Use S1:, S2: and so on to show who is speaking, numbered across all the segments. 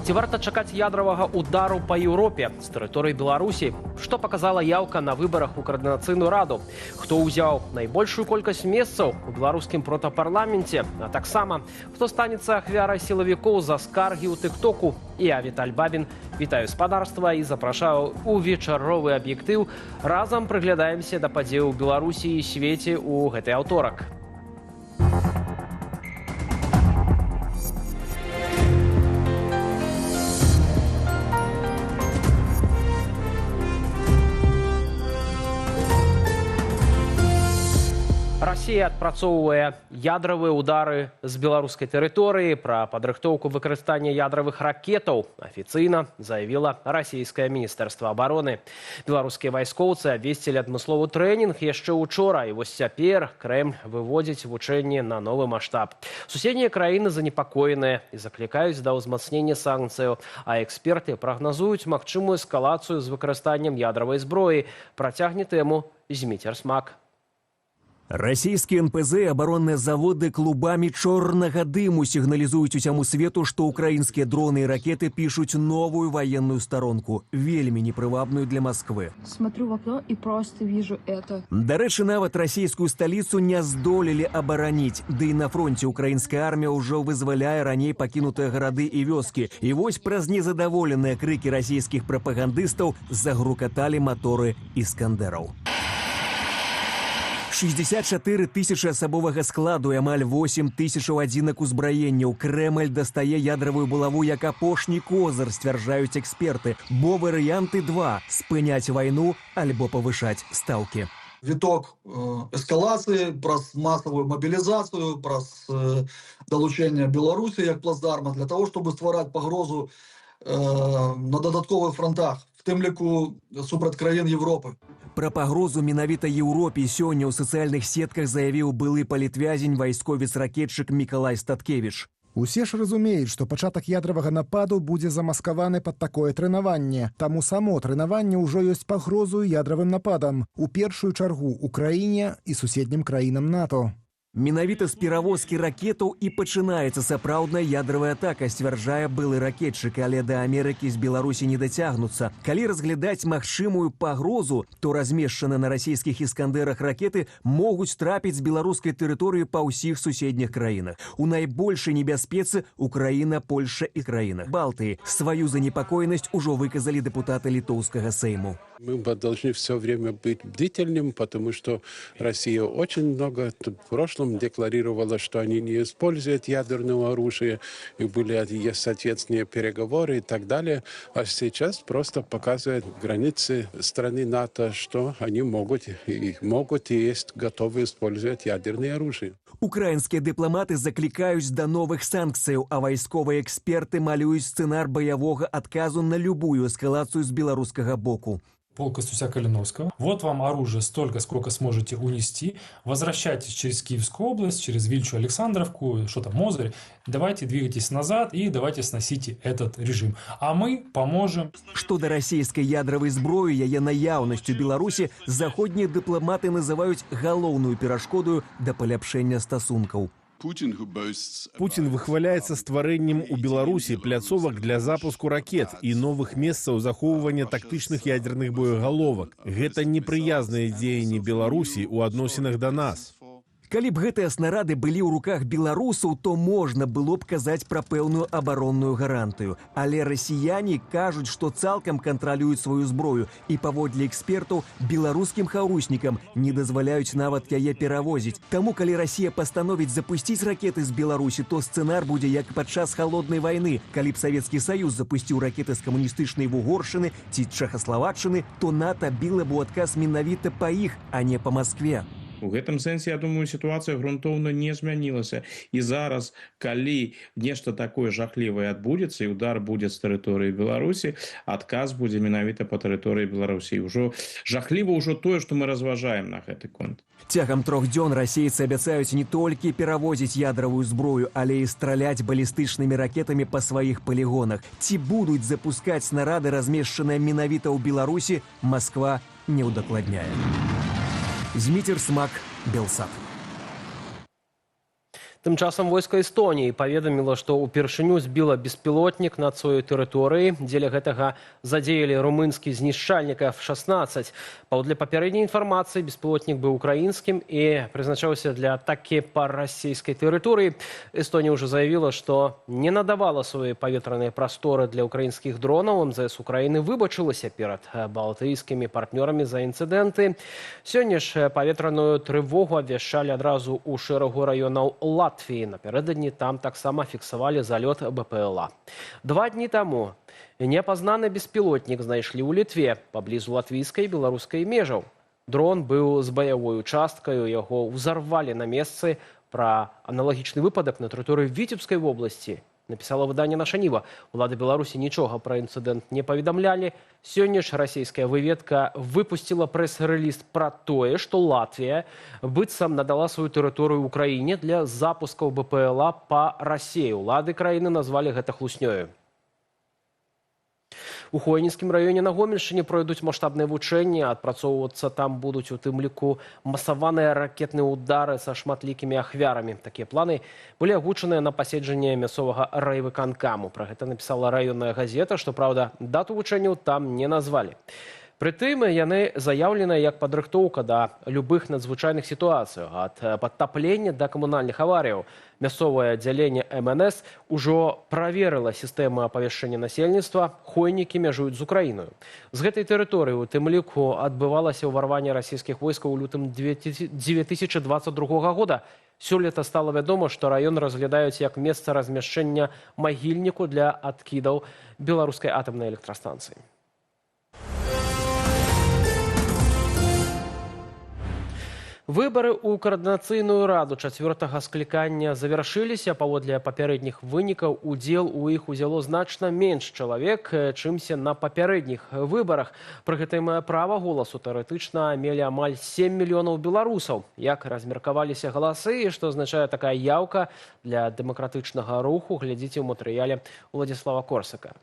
S1: Ці варта чакаць ядравага удару па Еўропе з тэрыторыі Беларусі? Што паказала яўка на выбарах у каардынацыйную раду? Хто ўзяў найбольшую колькасць месцаў у беларускім протапарламенце? А таксама, хто станецца ахвярай сілавікоў за скаргі ў тыктоку? Я, Віталь Бабін, вітаю спадарства і запрашаю у вечаровы аб'ектыў. Разам прыглядаемся да падзеяў у Беларусі і свеце ў гэты аўторак. Расія адпрацоўвае ядравыя ўдары з беларускай тэрыторыі. Пра падрыхтоўку выкарыстання ядравых ракетаў афіцыйна заявіла расійскае міністэрства абароны. Беларускія вайскоўцы абвесцілі адмысловы трэнінг яшчэ учора, і вось цяпер Крэмль выводзіць вучэнні на новы маштаб. Суседнія краіны занепакоеныя і заклікаюць да ўзмацнення санкцыяў, а эксперты прагназуюць магчымую эскалацыю з выкарыстаннем ядравай зброі. Працягне тэму Зміцер Смак.
S2: Российские НПЗ и оборонные заводы клубами черного дыму сигнализуют усяму свету, что украинские дроны и ракеты пишут новую военную сторонку, вельми непривабную для Москвы.
S3: Смотрю в окно и просто вижу это.
S2: Дарэчы, нават российскую столицу не здолели оборонить, да и на фронте украинская армия уже вызволяя ранее покинутые города и вёски. И вось праз незадоволенные крики российских пропагандистов загрукотали моторы «Искандеров». 64 тысячи асабовага складу і амаль 8 тысячаў адзінак узбраенняў. Крэмль дастае ядравую булаву як апошні козыр, сцвярджаюць эксперты. Бо варыянты два – спыняць вайну альбо павышаць стаўкі.
S4: Виток эскалации, праз массовую мобилизацию, праз долучение Беларуси як плацдарма для того, чтобы ствараць пагрозу на додатковых фронтах, в тым ліку супраць краін Европы.
S2: Пра пагрозу менавіта Еўропе сёння ў сацыяльных сетках заявіў былы палітвязень, вайсковец-ракетчык Мікалай Статкевіч.
S5: Усе ж разумеюць, што пачатак ядравага нападу будзе замаскаваны пад такое трэнаванне. Таму само трэнаванне ўжо ёсць пагрозою ядравым нападам. У першую чаргу Украіне і суседнім краінам НАТО.
S2: Менавіта з перавозкі ракетаў і пачынаецца сапраўдная ядравая атака, сцвярджае былы ракетчык, але да Амерыкі з Беларусі не дацягнуцца. Калі разглядаць магчымую пагрозу, то размешчаныя на расійскіх іскандэрах ракеты могуць трапіць з беларускай тэрыторыі па ўсіх суседніх краінах. У найбольшай небяспецы Украіна, Польша і краіна Балтыі. Сваю занепакоенасць ужо выказалі дэпутаты літоўскага Сейму.
S6: Мы должны все время быть бдительными, потому что Россия очень много в прошлом декларировала, что они не используют ядерного оружия, и были соответственные переговоры и так далее. А сейчас просто показывают границы страны НАТО, что они могут и есть готовы использовать ядерное оружие.
S2: Украінскія дыпламаты заклікаюць да новых санкцыяў, а вайсковыя эксперты малююць сцэнар баявога адказу на любую эскалацыю з беларускага боку.
S7: Полк Костюся Калиновского. Вот вам оружие столько, сколько сможете унести. Возвращайтесь через Киевскую область, через Вильчу Александровку, что там, Мозырь. Давайте двигайтесь назад и давайте сносите этот режим. А мы поможем.
S2: Што да расійскай ядравай зброі, яе наяўнасць у Беларусі заходнія дыпламаты называюць галоўную перашкодою да паляпшэння стасункаў.
S8: Путин выхваляется стварэннем у Беларусі пляцовак для запуску ракет і новых месцаў захоўвання тактычных ядерных боегаловак. Гэта непрыязныя дзеянні Беларусі ў адносінах да нас.
S2: Калі б гэтыя снарады былі ў руках беларусаў, то можна было б казаць пра пэўную абаронную гарантыю. Але расіяне кажуць, што цалкам кантралююць сваю зброю і, паводле экспертаў, беларускім хаўруснікам не дазваляюць нават яе перавозіць. Таму, калі Расія пастановіць запусціць ракеты з Беларусі, то сцэнар будзе як падчас халоднай вайны. Калі б Савецкі Саюз запусціў ракеты з камуністычнай Вугоршчыны ці Чэхаславаччыны, то НАТО біла б у адказ менавіта па іх, а не па Маскве.
S9: У гэтым сэнсе, я думаю, сітуацыя грунтоўна не змянілася. І зараз, калі нешта такое жахлівае адбудзецца, і удар будзе з тэрыторыі Беларусі, адказ будзе менавіта па тэрыторыі Беларусі. Ужо жахліва ўжо тое, што мы разважаем на гэты конт.
S2: Цягам 3 дзён расейцы абяцаюць не толькі перавозіць ядравую зброю, але і страляць балістычнымі ракетамі па сваіх палігонах. Ці будуць запускаць снарады, размешчаныя менавіта ў Беларусі, Масква не ўдакладняе. Зміцер Смак, Белсат.
S1: Тым часам войска Эстоніі паведаміла, што ўпершыню збіла беспілотнік над сваёй тэрыторыі. Дзеля гэтага задзеялі румынскі знішчальнік F-16. Паводле папярэдняй інфармацыі, беспілотнік быў украінскім і прызначаўся для атакі па расійскай тэрыторыі. Эстонія ўжо заявіла, што не надавала свае паветраныя прасторы для украінскіх дронаў. МЗС Украіны выбачылася перад балтыйскімі партнёрамі за інцыдэнты. Сёння ж паветраную трывогу абвяшчалі адразу ў шэрагу раёнаў Латвіі. Напярэдадні там таксама фіксавалі залёт БПЛА. 2 дні таму неапазнаны беспілотнік знайшлі ў Літве, паблізу латвійскай і беларускай межаў. Дрон быў з баявой участкаю, яго ўзарвалі на месцы. Пра аналагічны выпадак на тэрыторыі Віцебскай вобласці напісала выданне «Наша Ніва». Улады Беларусі нічога пра інцыдэнт не паведамлялі. Сёння ж расійская выведка выпусціла прэс-рэліз пра тое, што Латвія быццам надала сваю тэрыторыю ўкраіне для запускаў БПЛА па Расіі. Улады краіны назвалі гэта хлуснёю. У Хойніцкім раёне на Гомельшчыне пройдуць маштабныя вучэнні. Адпрацоўвацца там будуць у тым ліку масаваныя ракетныя ўдары са шматлікімі ахвярамі. Такія планы былі агучаныя на паседжанні мясцовага райвыканкаму. Пра гэта напісала раённая газета, што, праўда, дату вучэнняў там не назвалі. Прытым яны заяўлены як падрыхтоўка да любых надзвычайных сітуацый, ад падтаплення да камунальных аварыяў. Мясцовае аддзяленне МНС ужо праверыла сістэму апавяшчэння насельніцтва, хойнікі мяжуюць з Украінаю. З гэтай тэрыторыі у тым ліку адбывалася ўварванне расійскіх войскаў у лютым 2022 года. Сёлета стала вядома, што раён разглядаюць як месца размяшчэння магільніку для адкідаў беларускай атамнай электрастанцыі. Выбары ў каардынацыйную раду 4-го склікання завяршыліся. Паводле папярэдніх вынікаў, удзел у іх узяло значна менш чалавек, чымся на папярэдніх выбарах. Пры гэтым права голасу тэарэтычна мелі амаль 7 мільёнаў беларусаў. Як размеркаваліся галасы і што азначае такая яўка для дэмакратычнага руху, глядзіце ў матэрыяле Уладзіслава Корсака.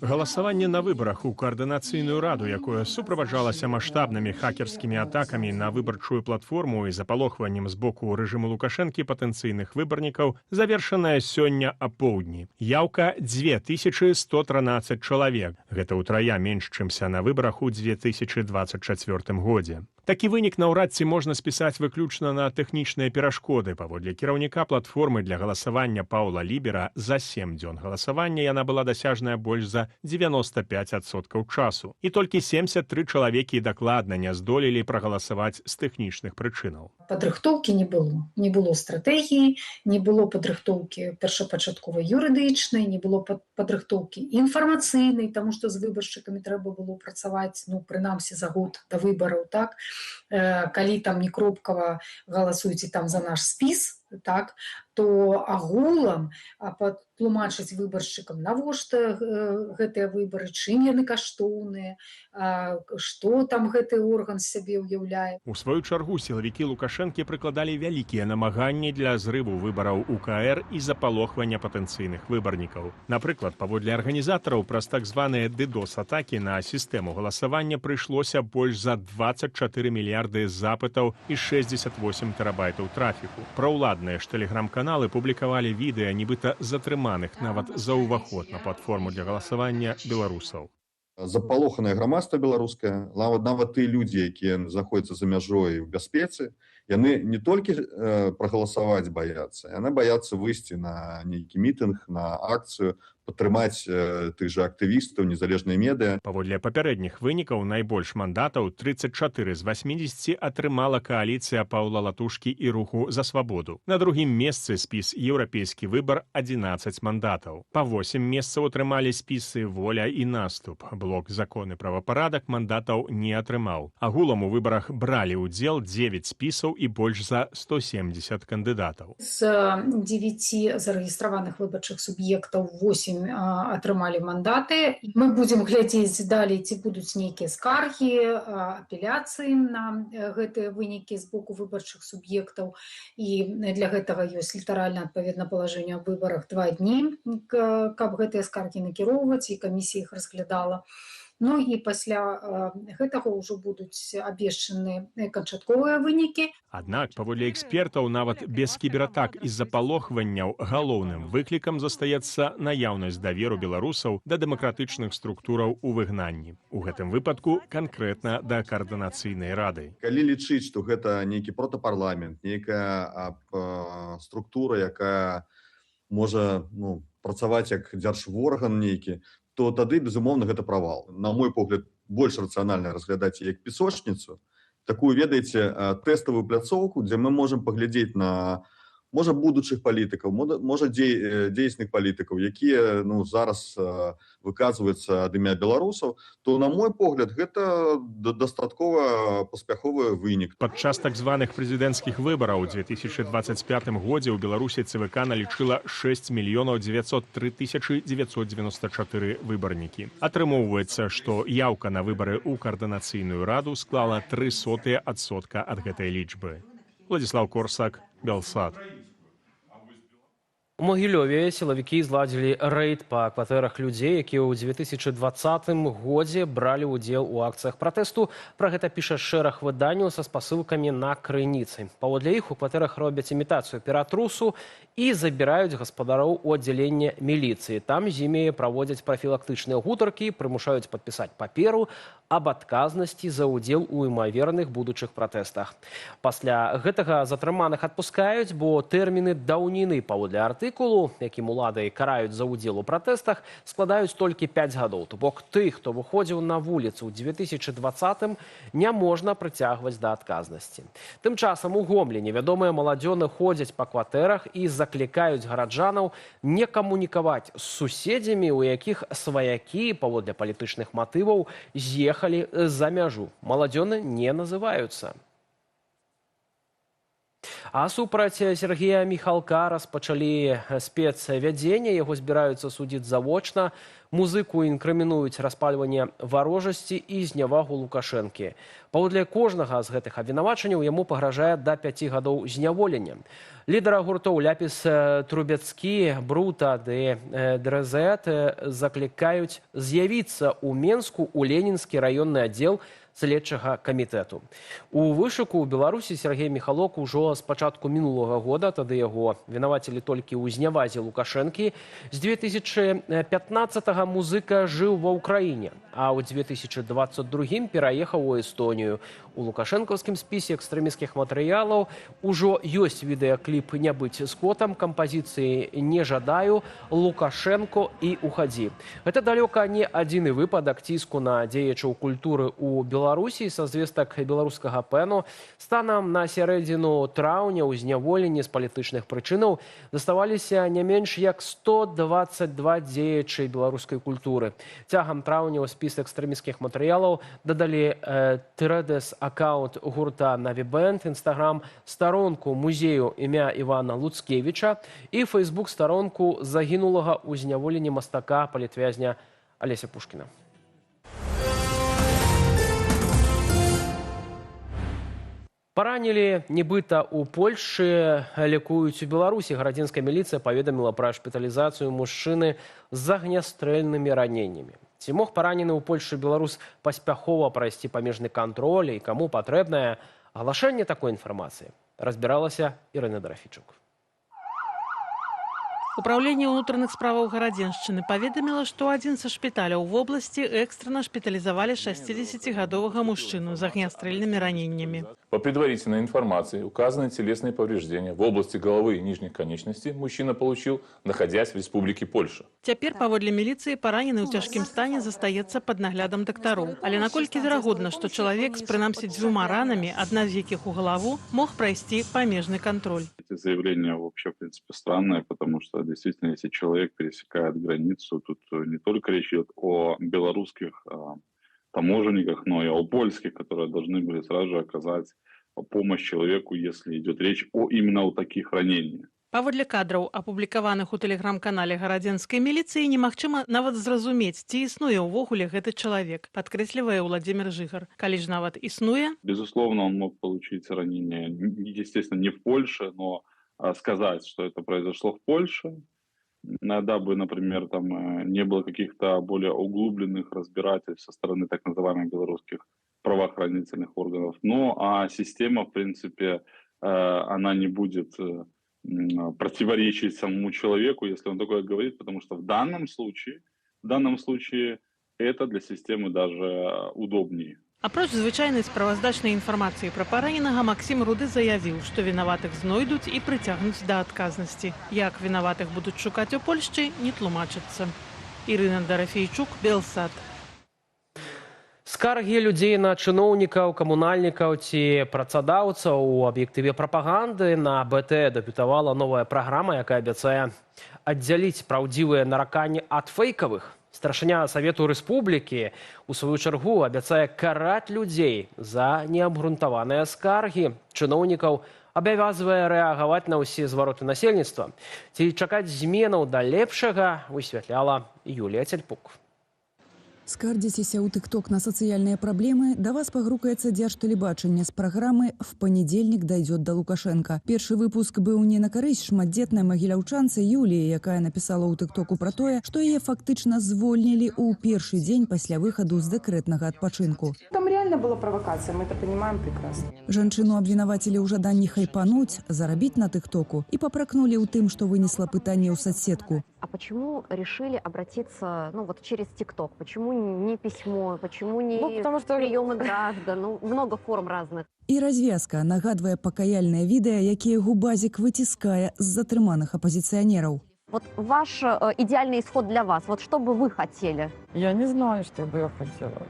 S10: Галасаванне на выбарах у каардынацыйную раду, якое суправаджалася маштабнымі хакерскімі атакамі на выбарчую платформу і запалохваннем з боку рэжыму Лукашэнкі патэнцыйных выбарнікаў, завершаная сёння апоўдні. Яўка 2113 чалавек. Гэта ўтрая менш, чымся на выбарах у 2024 годзе. Такі вынік наўрад ці можна спісаць выключна на тэхнічныя перашкоды. Паводле кіраўніка платформы для галасавання Паўла Лібера, за 7 дзён галасавання яна была дасяжная больш за 95% часу. І толькі 73 чалавекі дакладна не здолелі прагаласаваць з тэхнічных прычынаў.
S11: Падрыхтоўкі не было. Не было стратэгіі, не было падрыхтоўкі першапачатковай юрыдычнай, не было падрыхтоўкі інфармацыйнай, таму што з выбаршчыкамі трэба было працаваць, прынамсі, за год да выбараў, так? Калі там не кропкава галасуеце там за наш спіс, так, то агулам патлумачыць выбаршчыкам, навошта гэтыя выбары, чым яны каштоўныя, што там гэты орган сябе ўяўляе.
S10: У сваю чаргу сілавікі Лукашэнкі прыкладалі вялікія намаганні для зрыву выбараў УКР і запалохвання патэнцыйных выбарнікаў. Напрыклад, паводле арганізатараў, праз так званыя DDoS-атакі на сістэму галасавання прыйшлося больш за 24 мільярды запытаў і 68 тэрабайтаў трафіку. Праўладныя ж тэлеграм-каналы публікавалі відэа, нібыта затрыманых нават за ўваход на платформу для галасавання беларусаў.
S12: Запалоханае грамадства беларускае, нават тыя людзі, якія знаходзяцца за мяжой у бяспецы, яны не толькі прагаласаваць баяцца, яны баяцца выйсці на нейкі мітынг, на акцыю, падтрымаць тых жа актывістаў, незалежныя медыа.
S10: Паводле папярэдніх вынікаў найбольш мандатаў 34 з 80 атрымала кааліцыя Паўла Латушкі і руху за свабоду. На другім месцы спіс «Еўрапейскі выбар» 11 мандатаў. Па 8 месцаў атрымалі спісы «Воля» і «Наступ». Блок «Закон і правапарадак» мандатаў не атрымаў. Агулам у выбарах бралі ўдзел 9 спісаў і больш за 170 кандыдатаў.
S11: З 9 зарэгістраваных выбарчых суб'ектаў 8 атрымалі мандаты. Мы будзем глядзець далей, ці будуць нейкія скаргі, апеляцыі на гэтыя вынікі з боку выбарчых суб'ектаў. І для гэтага ёсць літаральна адпаведна палажэнню аб выбарах 2 дні, каб гэтыя скаргі накіроўваць, і камісія іх разглядала. Ну і пасля гэтага ўжо будуць абвешчаны канчатковыя вынікі.
S10: Аднак, паводле экспертаў, нават без кібератак і запалохванняў галоўным выклікам застаецца наяўнасць даверу беларусаў да дэмакратычных структураў у выгнанні. У гэтым выпадку канкрэтна да каардынацыйнай рады.
S12: Калі лічыць, што гэта нейкі протапарламент, нейкая структура, якая можа працаваць як дзяржворган нейкі, то тады, безумоўна, гэта правал. На мой погляд, больш рацыянальна разглядаць як песочніцу, такую, ведаеце, тэставую пляцоўку, дзе мы можам паглядзець на, можа, будучых палітыкаў, можа, дзейсных палітыкаў, якія зараз выказваюцца ад імя беларусаў, то, на мой погляд, гэта дастаткова паспяховы вынік.
S10: Падчас так званых прэзідэнцкіх выбараў у 2025 годзе ў Беларусі ЦВК налічыла 6 903 994 выбарнікі. Атрымоўваецца, што яўка на выбары ў каардынацыйную раду склала 0,03% ад гэтай лічбы. Владислав Корсак, Белсад.
S1: У Магілёве сілавікі зладзілі рэйд па кватэрах людзей, якія ў 2020 годзе бралі ўдзел у акцыях пратэсту. Пра гэта піша шэраг выданняў са спасылкамі на крыніцы. Паводле іх у кватэрах робяць імітацыю ператрусу і забіраюць гаспадароў у аддзяленне міліцыі. Там з імі праводзяць прафілактычныя гутаркі, прымушаюць падпісаць паперу аб адказнасці за ўдзел у імаверных будучых пратэстах. Пасля гэтага затрыманых адпускаюць, бо тэрміны даўніны паводле артыкулу, якім улады караюць за ўдзел у пратэстах, складаюць толькі 5 гадоў. То бок тых, хто выходзіў на вуліцу ў 2020-м, не можна прыцягваць да адказнасці. Тым часам у Гомлі невядомыя маладзёны ходзяць па кватэрах і заклікаюць гараджанаў не камунікаваць з суседзямі, у якіх сваякі паводле палітычных матываў з'ехалі за мяжу. Маладзёны не называюцца. А супраць Сергея Міхалка распачалі спецвядзенне, яго збіраюцца судзіць завочна. Музыку інкрымінуюць распальванне варожасці і знявагу Лукашэнкі. Паводле кожнага з гэтых абвінавачанняў яму пагражае да 5 гадоў зняволення. Лідара гуртоў Ляпіс Трубецкі, Брута ды Дрезет заклікаюць з'явіцца ў Менску ў Ленінскі раённы аддзел следчага камітэту. У вышуку ў Беларусі Сергей Міхалок ужо з пачатку мінулага года, тады яго вінавацілі толькі ў зняvaзе Лукашэнкі. З 2015-го музыка жыў ва ўкраіне, а ў 2022 пераехаў у Эстонію. У лукашэнкаўскім спісе экстрэмісцкіх матэрыялаў ужо ёсць відэакліп «Не быць скотам» кампазіцыі «Не жадаю», «Лукашэнко» і «Ухадзі». Гэта далёка не адзіны выпадак ціску на дзеячаў культуры ў Беларусі. Са звестак беларускага пэну станам на сярэдзіну траўня ў зняволенні з палітычных прычынаў заставаліся не менш як 122 дзеячы беларускай культуры. Цягам траўня ў спіс экстрэмісцкіх матэрыялаў дадалі Тэрэдэс аккаунт гурта «Навібэнд», Інстаграм старонку музею імя Івана Луцкевіча і Фейсбук старонку загінулага ў зняволенні мастака палітвязня Алеся Пушкіна. Паранілі нібыта ў Польшчы, лікуюць у Беларусі. Гарадзінская міліцыя паведаміла пра шпіталізацыю мужчыны з агнястрэльнымі раненнямі. Ці мог паранены ў Польшчы беларус паспяхова прайсці памежны кантроль і каму патрэбнае аглашэнне такой інфармацыі? Разбіралася Ірына Драфічук.
S13: Управленне ўнутраных справаў Гарадзеншчыны паведаміла, што адзін са шпіталяў в области экстрана шпіталізавалі 60-гадовага мужчыну з агнястрэльнымі раненнями.
S14: По предварительной информации, указанные телесные повреждения в области головы и нижних конечностей мужчина получил, находясь в Республике Польша.
S13: Цяпер, паводле міліцыі, паранены ў цяжкім стане застаецца пад наглядам дактароў. Але наколькі верагодна, што чалавек з прынамсі 2 ранамі, адна з якіх у галаву, мог прайсці памежны контроль.
S15: Эти заявления вообще, в принципе, странные, потому что действительно, если человек пересекает границу, тут не только речь идет о белорусских таможенниках, но и о польских, которые должны были сразу же оказать помощь человеку, если идет речь именно о таких ранениях.
S13: Паводле кадраў, апублікаваных у тэлеграм-канале гарадзенскай міліцыі, немагчыма нават зразумець, ці існуе ўвогуле гэты чалавек, падкрэслівае Владимир Жыгар. Калі ж нават існуе?
S15: Безусловно, он мог получить ранение, естественно, не в Польше, но сказать, что это произошло в Польше, дабы, например, там не было каких-то более углубленных разбирательств со стороны так называемых белорусских правоохранительных органов. Ну, а система, в принципе, она не будет противоречить самому человеку, если он такое говорит, потому что в данном случае это для системы даже удобнее.
S13: Апроч звычайнай справаздачнай інфармацыі пра параненага, Максім Руды заявіў, што вінаватых знойдуць і прыцягнуць да адказнасці. Як вінаватых будуць шукаць у Польшчы, не тлумачыцца. Ірына Дарафейчук, Белсат.
S1: Скаргі людзей на чыноўнікаў, камунальнікаў ці працадаўцаў у аб'ектыве прапаганды на БТ дэбютавала новая праграма, якая абяцае аддзяліць праўдзівыя нараканні ад фэйкавых. Старшыня Савету Рэспублікі, у сваю чаргу, абяцае караць людзей за неабгрунтаваныя скаргі. Чыноўнікаў абавязвае рэагаваць на ўсе звароты насельніцтва. Ці чакаць зменаў да лепшага, высвятляла Юлія Цельпук.
S16: Скардзіцеся ў тык-ток на сацыяльныя праблемы, да вас пагрукаецца дзяржтэлебачанне з праграмы «В панедзельнік дайдзёт да Лукашенка». Першы выпуск быў не на карысць шматдзетнай магіляўчанцы Юліі, якая напісала ў тык-току пра тое, што яе фактычна звольнілі ў першы дзень пасля выхаду з дэкрэтнага адпачынку.
S17: Там реально была провокация, мы это понимаем прекрасно.
S16: Жанчыну абвінавацілі ў жаданні хайпануць, зарабіць на тык-току і папракнулі ў тым, што вынесла пытанне ў соцсетку.
S18: А почему решили обратиться, через ТикТок? Почему не письмо? Почему не приемы граждан? Много форм разных.
S16: І развязка нагадвае пакаяльнае відэа, якія губазік выціскае з затрыманых апозіцыянераў.
S18: Вот ваш идеальный исход для вас, вот что бы вы хотели?
S17: Я не знаю, что бы я хотела.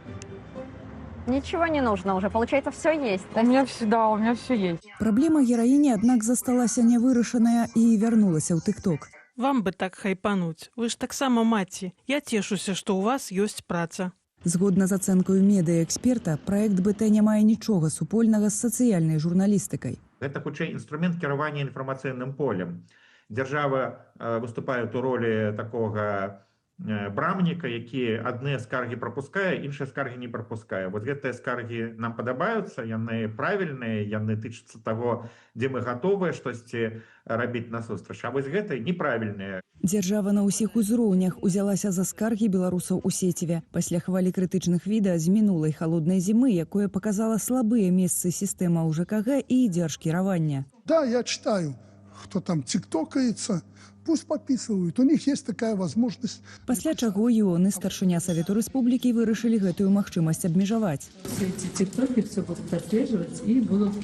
S18: Ничего не нужно уже, получается, все есть.
S17: У меня все есть.
S16: Праблема гераіні, аднак, засталася нявырашаная і вярнулася ў тык-ток.
S13: Вам бы так хайпануть. Вы ж таксама маці. Я цешуся, што ў вас ёсць праца.
S16: Згодна з ацэнкаю медыаэксперта, праект БТ не мае нічога супольнага з сацыяльнай журналістыкай.
S19: Гэта хутчэй інструмент кіравання інфармацыйным полем. Дзяржава выступае у ролі такога брамніка, які адныя скаргі прапускае, іншыя скаргі не прапускае. Вот гэтыя скаргі нам падабаюцца, яны правільныя, яны тычацца таго, дзе мы гатовыя штосьці рабіць насустрач. А вось гэтыя неправільныя.
S16: Дзяржава на ўсіх узроўнях узялася за скаргі беларусаў у сеціве. Пасля хвалі крытычных відэа з мінулай халоднай зімы, якое показала слабыя месцы сістэма УЖКГ і дзяржкіравання.
S20: Да, я читаю, кто там тиктокается. Пусть подписывают, у них есть такая возможность.
S16: Пасля чаго ён і старшыня Савету Рэспублікі вырашылі гэтую магчымасць абмежаваць.
S21: Все эти тиктоки все будут отслеживать и будут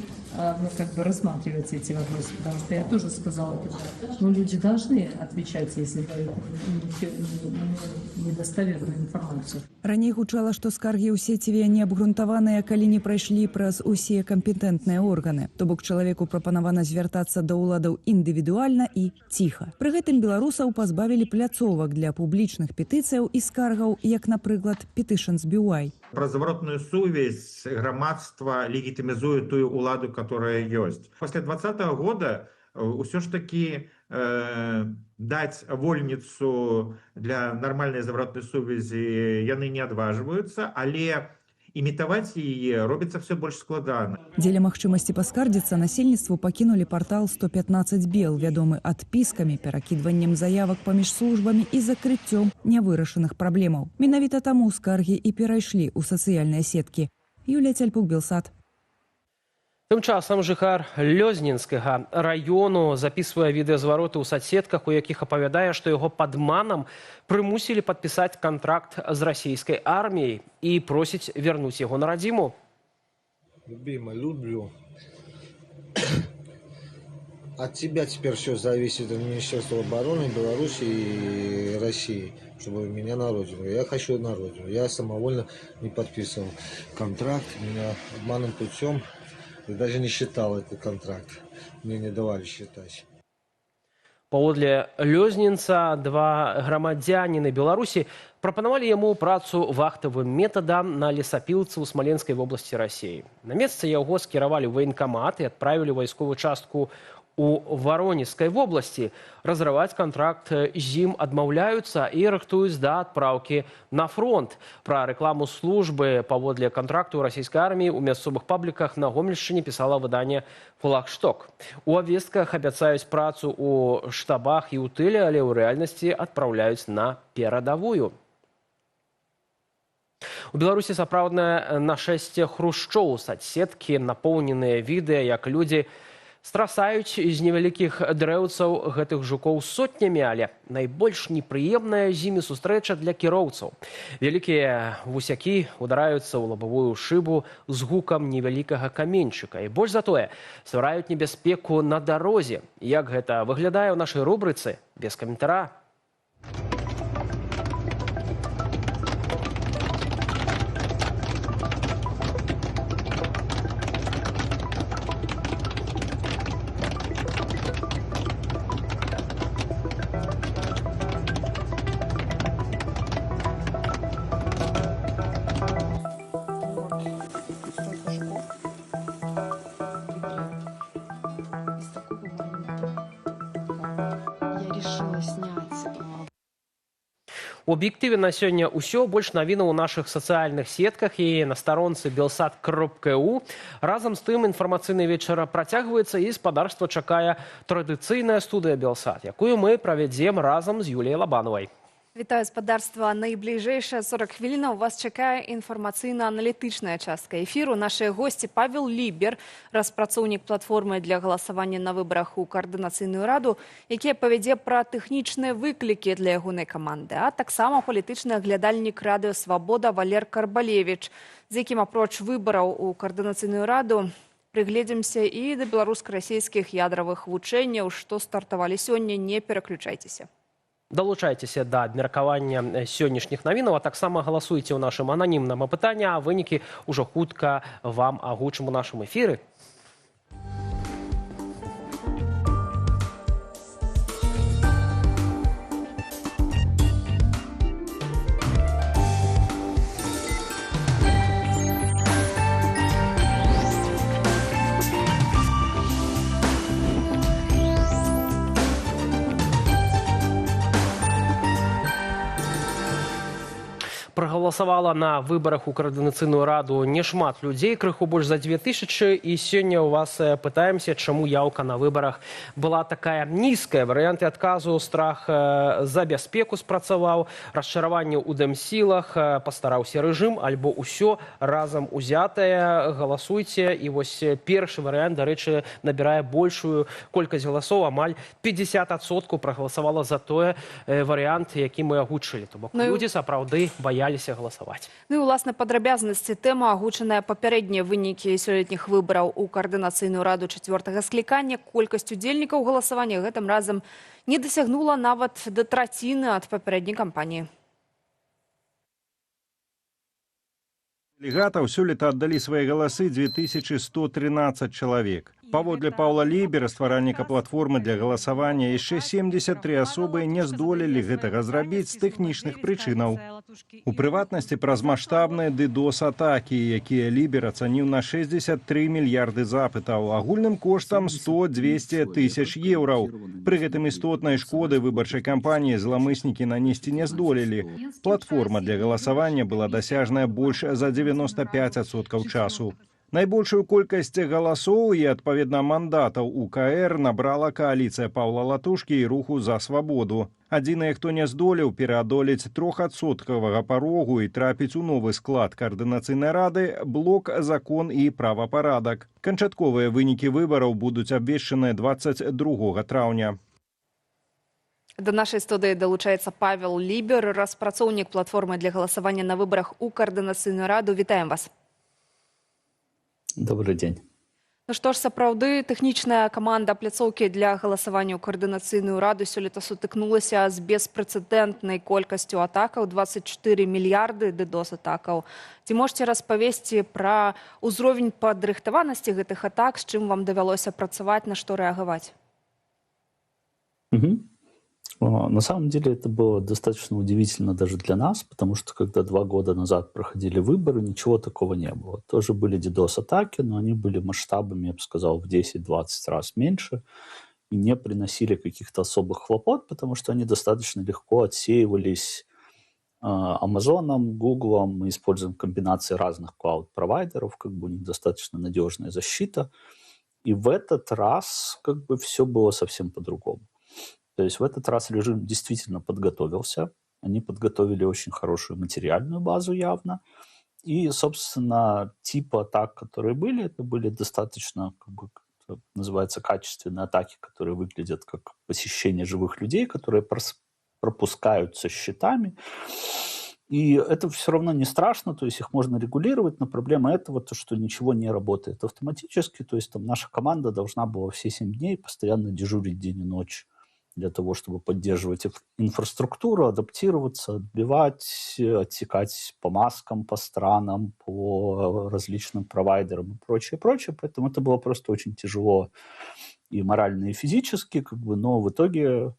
S21: рассматривать эти вопросы, потому что я тоже сказала, люди должны отвечать, если дают недостоверную информацию.
S16: Раней гучала, што скаргі ў сеціве неабгрунтаваныя, калі не прайшлі праз усе кампетэнтныя органы. То бок чалавеку прапанавана звяртацца да ўладаў індывідуальна і ціха. Пры гэтым беларусаў пазбавілі пляцовак для публічных петыцыяў і скаргаў, як, напрыклад, Petitions BY.
S19: Про зворотную сувязь громадства легитимизует ту уладу, которая есть. После 2020 года все ж таки дать вольницу для нормальной зворотной сувязі яны не адважваюцца, але імітаваць яе робіцца все больш складана.
S16: Дзеля магчымасці паскардзіцца насельніцтву пакінулі партал 115 бел, вядомы адпіскамі, перакідваннем заявак паміж службамі і закрыццём нявырашаных праблемаў. Менавіта таму скаргі і перайшлі ў сацыяльныя сеткі. Юлія Цельпук, Белсат.
S1: Тым часам жыхар Лёзнінскага раёну запісвае відэазвароты ў соцсетках, у якіх апавядае, што яго падманам прымусілі падпісаць кантракт з расійскай арміяй і просіць вярнуць яго на радзіму.
S22: Любимая, люблю. От тебя теперь все зависит, от Министерства обороны Беларуси и России, чтобы меня на родину. Я хочу на родину. Я самовольно не подписывал контракт, меня обманным путем. Я даже не считал этот контракт. Мне не давали считать.
S1: Паводле Лёзнінца, два грамадзяніны Беларусі прапанавалі яму працу вахтавым метадам на лесапілцы ў Смаленскай вобласці Расіі. На месцы яго скіравалі ў ваенкамат і адправілі вайсковую частку У Воронежской области разрывать контракт з ім адмаўляюцца і рыхтуюць да адпраўкі на фронт. Пра рэкламу службы паводле кантракту расійскай арміі ў мясцовых пабліках на Гомельшчыне пісала выданне «Флагшток». У абвестках абяцаюць працу ў штабах і ў тыле, але ў рэальнасці адпраўляюць на перадавую. У Беларусі сапраўднае нашэсце хрушчоў. Соцсеткі напоўненыя відэа, як людзі страсаюць з невялікіх дрэўцаў гэтых жукоў сотнямі, але найбольш непрыемная з імі сустрэча для кіроўцаў. Вялікія вусякі удараюцца ў лабавую шыбу з гукам невялікага каменьчыка. І больш за тое, ствараюць небяспеку на дарозе. Як гэта выглядае ў нашай рубрыцы? Без каментара. У аб'ектыве на сёння ўсё. Больш навінаў у нашых сацыяльных сетках і на старонцы belsat.ru. Разам з тым інфармацыйны вечар працягваецца і спадарства чакае традыцыйная студыя Белсат, якую мы правядзем разам з Юліяй Лабановай.
S3: Вітаю, спадарства. Найбліжэйшыя 40 хвілінаў вас чакае інфармацыйна-аналітычная частка эфіру. Нашыя госці Павел Лібер, распрацоўнік платформы для галасавання на выбарах у Каардынацыйную раду, які павядзе пра тэхнічныя выклікі для ягонай каманды, а таксама палітычны аглядальнік радыё «Свабода» Валер Карбалевіч, з якім апроч выбараў у Каардынацыйную раду прыгледзімся і да беларуска-расійскіх ядравых вучэнняў, што стартавалі сёння. Не пераключайцеся.
S1: Далучайцеся да абмеркавання сённяшніх навінаў, а таксама галасуйце ў нашым ананімным апытанні, а вынікі ўжо хутка вам агучым у нашым эфіры. Прагаласавала на выбарах у Каардынацыйную раду нешмат людзей, крыху больш за 2000, і сёння ў вас пытаемся, чаму яўка на выбарах была такая нізкая. Варыянты адказу: страх за бяспеку спрацаваў, расчараванне ў дэмсілах, пастараўся рэжым, альбо ўсё разам узятае. Галасуйце. І вось першы варыянт, дарэчы, набірае большую колькасць галасоў, амаль 50% прагаласавала за той варыянт, які мы агучылі. То бок людзі сапраўды баяліся галасаваць.
S3: Ну і, уласна, падрабязнасці. Тэма, агучаная папярэднія вынікі сёлетніх выбараў у Каардынацыйную раду 4-го склікання. Колькасць удзельнікаў галасавання гэтым разам не дасягнула нават да траціны ад папярэдняй кампаніі.
S10: Дэлегатаў сёлета аддалі свае галасы 2113 чалавек. Паводле Паўла Лібера, стваральніка платформы для галасавання, яшчэ 73 асобы не здолелі гэтага зрабіць з тэхнічных прычынаў. У прыватнасці праз маштабныя DDoS-атакі, якія Лібер ацаніў на 63 мільярды запытаў, агульным коштам 100-200 тысяч еўраў. Пры гэтым істотнай шкоды выбарчай кампаніі зламыснікі нанесці не здолелі. Платформа для галасавання была дасяжная больш за 95% часу. Найбольшую колькасць галасоў і, адпаведна, мандатаў УКР набрала кааліцыя Паўла Латушкі і руху «За свабоду». Адзінае, хто не здолеў пераадолець 3% парогу і трапіць у новы склад Каардынацыйнай рады – блок «Закон і правапарадак». Канчатковыя вынікі выбараў будуць абвешчаныя 22 траўня.
S3: Да нашай студыі далучаецца Павел Лібер, распрацоўнік платформы для галасавання на выбарах у Каардынацыйную раду. Вітаем вас.
S4: Добрый день.
S3: Ну што ж, сапраўды, тэхнічная каманда пляцоўкі для галасавання ў Каардынацыйную раду сёлета сутыкнулася з беспрэцэдэнтнай колькасцю атакаў, 24 мільярды DDoS-атакаў. Ці можаце распавесці пра ўзровень падрыхтаванасці гэтых атак, з чым вам давялося працаваць, на што рэагаваць?
S4: На самом деле это было достаточно удивительно даже для нас, потому что когда 2 года назад проходили выборы, ничего такого не было. Тоже были DDoS-атаки, но они были масштабами, я бы сказал, в 10-20 раз меньше. и не приносили каких-то особых хлопот, потому что они достаточно легко отсеивались Амазоном, Гуглом. Мы используем комбинации разных клауд-провайдеров, как бы у них достаточно надежная защита. И в этот раз как бы все было совсем по-другому. То есть в этот раз режим действительно подготовился. Они подготовили очень хорошую материальную базу явно. И, собственно, типы атак, которые были, это были достаточно, как бы, называется, качественные атаки, которые выглядят как посещение живых людей, которые пропускаются счетами. И это все равно не страшно, то есть их можно регулировать, но проблема этого то, что ничего не работает автоматически, то есть там наша команда должна была все 7 дней постоянно дежурить день и ночь для того, чтобы поддерживать инфраструктуру, адаптироваться, отбивать, отсекать по маскам, по странам, по различным провайдерам и прочее, прочее. Поэтому это было просто очень тяжело и морально, и физически, как бы, но в итоге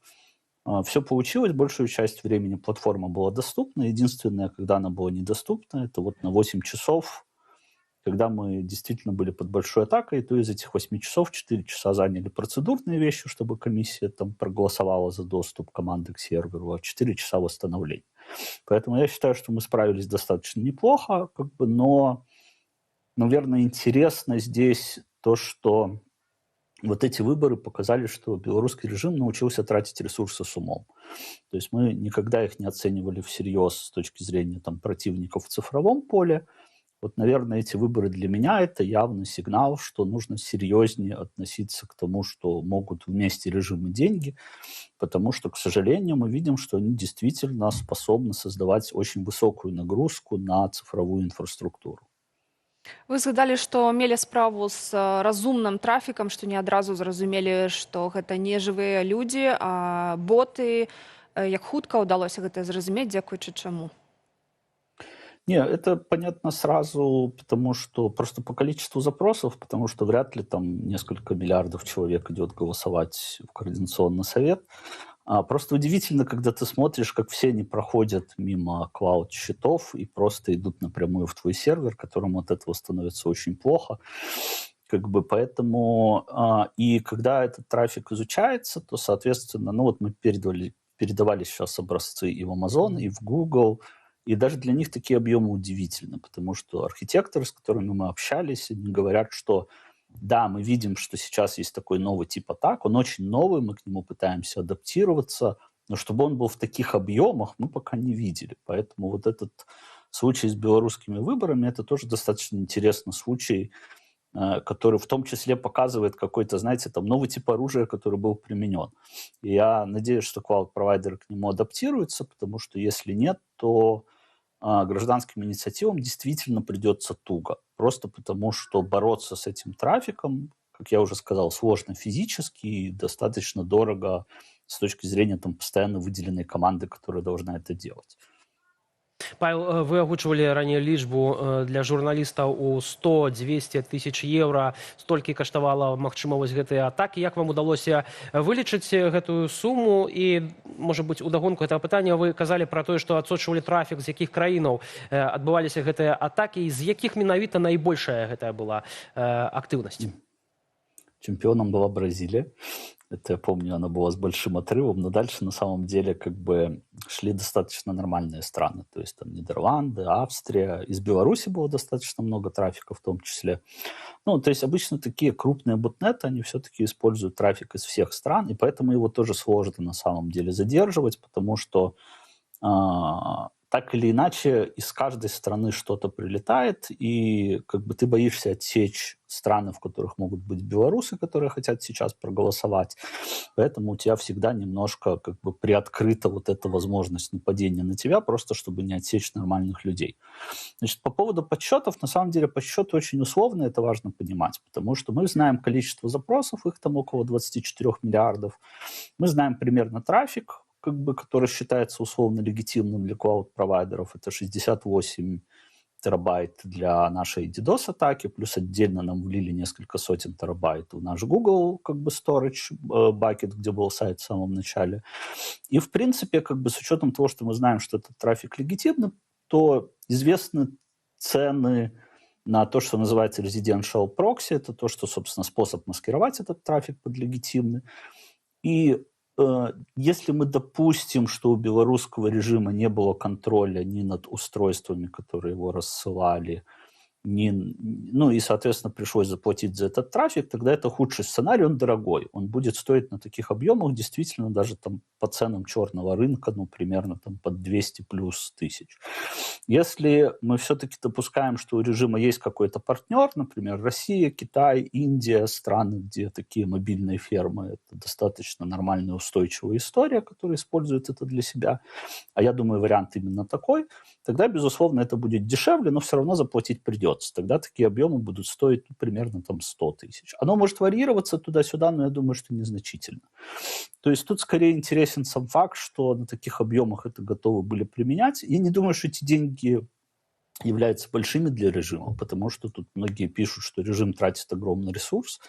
S4: все получилось. Большую часть времени платформа была доступна. Единственное, когда она была недоступна, это вот на 8 часов, когда мы действительно были под большой атакой, то из этих 8 часов 4 часа заняли процедурные вещи, чтобы комиссия там проголосовала за доступ команды к серверу, а 4 часа восстановления. Поэтому я считаю, что мы справились достаточно неплохо, как бы, но, наверное, интересно здесь то, что вот эти выборы показали, что белорусский режим научился тратить ресурсы с умом. То есть мы никогда их не оценивали всерьез с точки зрения там, противников в цифровом поле. Вот, наверное, эти выборы для меня это явный сигнал, что нужно серьезнее относиться к тому, что могут вместе режим и деньги, потому что, к сожалению, мы видим, что они действительно способны создавать очень высокую нагрузку на цифровую инфраструктуру.
S3: Вы згадалі, што мелі справу з разумным трафікам, што не адразу зразумелі, што гэта не жывыя людзі, а боты. Як хутка ўдалося гэта зразумець, дзякуючы чаму?
S4: Не, это понятно сразу, потому что просто по количеству запросов, потому что вряд ли там несколько миллиардов человек идет голосовать в Координационный совет. Просто удивительно, когда ты смотришь, как все они проходят мимо клауд-счетов и просто идут напрямую в твой сервер, которому от этого становится очень плохо. Как бы поэтому, и когда этот трафик изучается, то, соответственно, ну вот мы передавали сейчас образцы и в Amazon, и в Google, и даже для них такие объемы удивительны, потому что архитекторы, с которыми мы общались, они говорят, что да, мы видим, что сейчас есть такой новый тип атак, он очень новый, мы к нему пытаемся адаптироваться, но чтобы он был в таких объемах, мы пока не видели. Поэтому вот этот случай с белорусскими выборами, это тоже достаточно интересный случай, который в том числе показывает какой-то, знаете, там новый тип оружия, который был применен. И я надеюсь, что клауд-провайдеры к нему адаптируются, потому что если нет, то гражданским инициативам действительно придется туго. Просто потому, что бороться с этим трафиком, как я уже сказал, сложно физически и достаточно дорого с точки зрения там, постоянно выделенной команды, которая должна это делать.
S1: Павел, вы агучвалі ранее лічбу для журналістаў у 100-200 тысяч евро. Столькі каштавала магчымасць гэтай атакі. Як вам удалося вылічыць гэтую суму? І, можа быць, удагонку гэтага пытання вы казалі пра тое, што адсочвалі трафік, з якіх краінаў адбываліся гэтыя атакі, і з якіх менавіта найбольшая гэтая была актыўнасць?
S4: Чемпионом была Бразилия. Это я помню, она была с большим отрывом, но дальше на самом деле как бы шли достаточно нормальные страны. То есть там Нидерланды, Австрия. Из Беларуси было достаточно много трафика в том числе. Ну, то есть обычно такие крупные ботнеты, они все-таки используют трафик из всех стран, и поэтому его тоже сложно на самом деле задерживать, потому что так или иначе из каждой страны что-то прилетает, и как бы ты боишься отсечь страны, в которых могут быть белорусы, которые хотят сейчас проголосовать. Поэтому у тебя всегда немножко как бы приоткрыта вот эта возможность нападения на тебя, просто чтобы не отсечь нормальных людей. Значит, по поводу подсчетов, на самом деле подсчеты очень условные, это важно понимать, потому что мы знаем количество запросов, их там около 24 миллиардов. Мы знаем примерно трафик, как бы, который считается условно легитимным для клауд-провайдеров. Это 68 терабайт для нашей DDoS-атаки, плюс отдельно нам влили несколько сотен терабайт в наш Google как бы storage bucket, где был сайт в самом начале. И, в принципе, как бы с учетом того, что мы знаем, что этот трафик легитимный, то известны цены на то, что называется residential proxy. Это то, что, собственно, способ маскировать этот трафик под легитимный. И если мы допустим, что у белорусского режима не было контроля ни над устройствами, которые его рассылали, ну и, соответственно, пришлось заплатить за этот трафик, тогда это худший сценарий, он дорогой. Он будет стоить на таких объемах действительно даже там по ценам черного рынка, ну, примерно там под 200 плюс тысяч. Если мы все-таки допускаем, что у режима есть какой-то партнер, например, Россия, Китай, Индия, страны, где такие мобильные фермы, это достаточно нормальная устойчивая история, которая использует это для себя, а я думаю, вариант именно такой, тогда, безусловно, это будет дешевле, но все равно заплатить придется. Тогда такие объемы будут стоить примерно там 100 тысяч. Оно может варьироваться туда-сюда, но я думаю, что незначительно. То есть тут скорее интересен сам факт, что на таких объемах это готовы были применять. Я не думаю, что эти деньги являются большими для режима, потому что тут многие пишут, что режим тратит огромный ресурс.